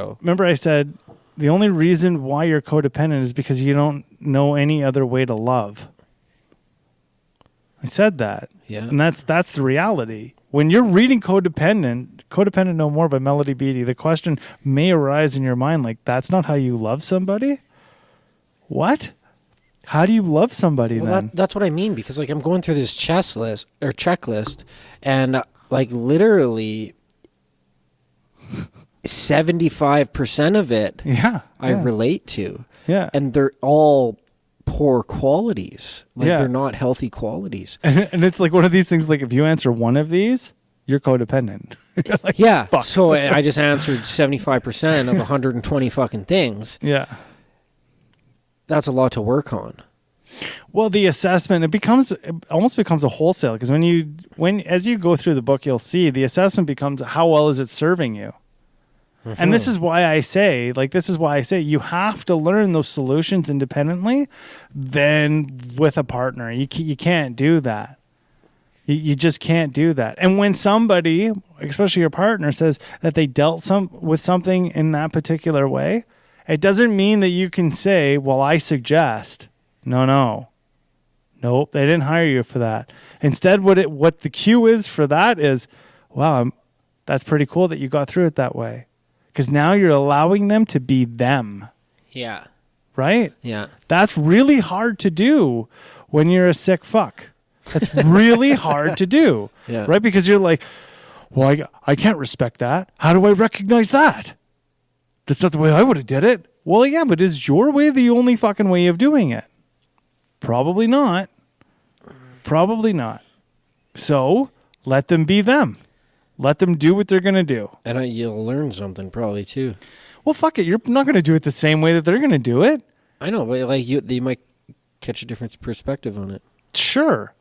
the only reason why you're codependent is because you don't know any other way to love. I said that. Yeah. And that's the reality. When you're reading Codependent No More by Melody Beattie, the question may arise in your mind like, that's not how you love somebody? What? How do you love somebody then? That's what I mean, because like I'm going through this checklist, and like literally 75% of it I relate to. Yeah. And they're all poor qualities. Like, Yeah. they're not healthy qualities. And it's like one of these things, like if you answer one of these, you're codependent. You're like, Yeah. fuck. So I just answered 75% of 120 fucking things. Yeah. That's a lot to work on. Well, the assessment, it almost becomes a wholesale, because as you go through the book, you'll see the assessment becomes how well is it serving you. And this is why I say you have to learn those solutions independently than with a partner. You can't do that. You just can't do that. And when somebody, especially your partner, says that they dealt with something in that particular way, it doesn't mean that you can say, well, I suggest. No. Nope, they didn't hire you for that. Instead, what the cue is for that is, wow, that's pretty cool that you got through it that way. Because now you're allowing them to be them. Yeah. Right? Yeah. That's really hard to do when you're a sick fuck. That's really hard to do. Yeah. Right? Because you're like, well, I can't respect that. How do I recognize that? That's not the way I would have did it. Well, yeah, but is your way the only fucking way of doing it? Probably not. Probably not. So let them be them. Let them do what they're going to do. And you'll learn something probably too. Well, fuck it. You're not going to do it the same way that they're going to do it. I know, but like they might catch a different perspective on it. Sure.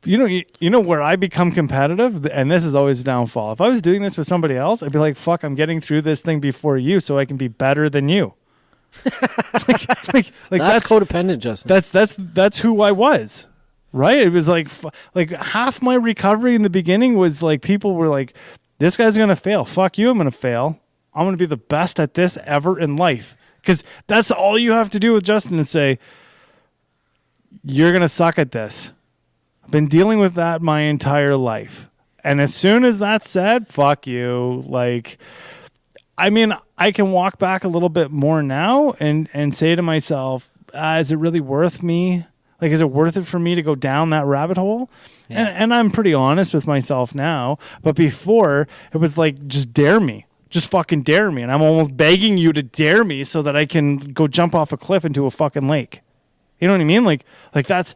You know where I become competitive, and this is always a downfall. If I was doing this with somebody else, I'd be like, fuck, I'm getting through this thing before you so I can be better than you. like that's codependent, Justin. That's who I was. Right? It was like half my recovery in the beginning was like people were like, this guy's going to fail. Fuck you, I'm going to fail. I'm going to be the best at this ever in life. Because that's all you have to do with Justin is say, you're going to suck at this. I've been dealing with that my entire life. And as soon as that's said, fuck you. Like, I mean, I can walk back a little bit more now and say to myself, is it really worth me? Like, is it worth it for me to go down that rabbit hole? Yeah. And I'm pretty honest with myself now. But before, it was like, just dare me. Just fucking dare me. And I'm almost begging you to dare me so that I can go jump off a cliff into a fucking lake. You know what I mean? Like that's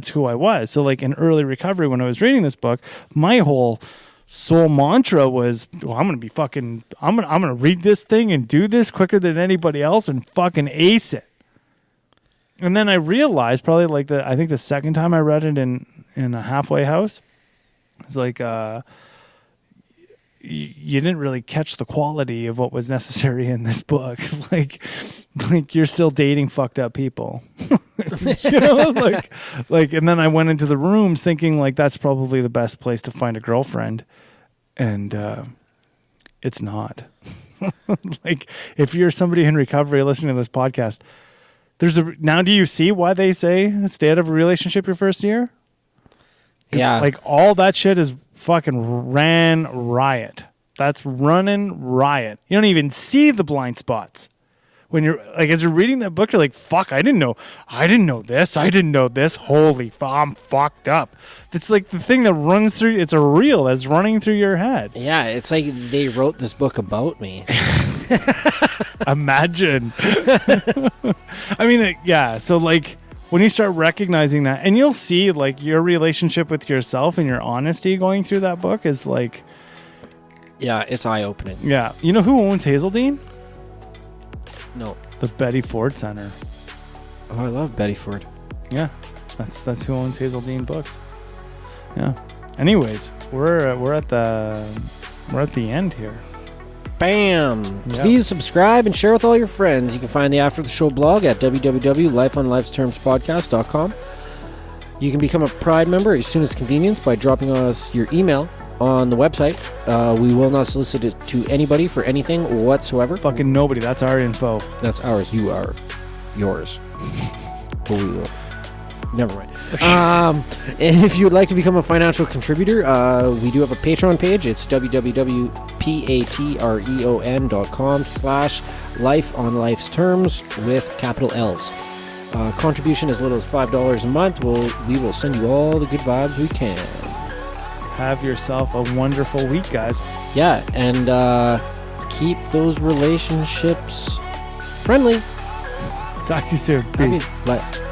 who I was. So like in early recovery, when I was reading this book, my whole soul mantra was, well, I'm gonna read this thing and do this quicker than anybody else and fucking ace it. And then I realized probably like I think the second time I read it in a halfway house, it's like you didn't really catch the quality of what was necessary in this book. like you're still dating fucked up people. You know, like and then I went into the rooms thinking like that's probably the best place to find a girlfriend, and it's not. Like if you're somebody in recovery listening to this podcast, now do you see why they say stay out of a relationship your first year? Yeah. Like all that shit is fucking ran riot. That's running riot. You don't even see the blind spots. When you're like, as you're reading that book, you're like, fuck, I didn't know this. Holy I'm fucked up. It's like the thing that runs through, it's a reel that's running through your head. Yeah, it's like they wrote this book about me. Imagine. I mean, yeah. So like when you start recognizing that, and you'll see like your relationship with yourself and your honesty going through that book is like, yeah, it's eye-opening. Yeah. You know who owns Hazeldean? No. The Betty Ford Center. Oh, I love Betty Ford. Yeah. That's who owns Hazeldean Books. Yeah. Anyways, we're at the end here. Bam! Yep. Please subscribe and share with all your friends. You can find the After the Show blog at www.lifeonlifestermspodcast.com. You can become a Pride member as soon as convenience by dropping us your email on the website. We will not solicit it to anybody for anything whatsoever. Fucking nobody. That's our info. That's ours. You are yours. But we will. Never mind. And if you would like to become a financial contributor, we do have a Patreon page. It's www.patreon.com/lifeonlifesterms with capital L's. Contribution as little as $5 a month. We will send you all the good vibes we can. Have yourself a wonderful week, guys. Yeah, and keep those relationships friendly. Talk to you soon. I mean, Peace. bye.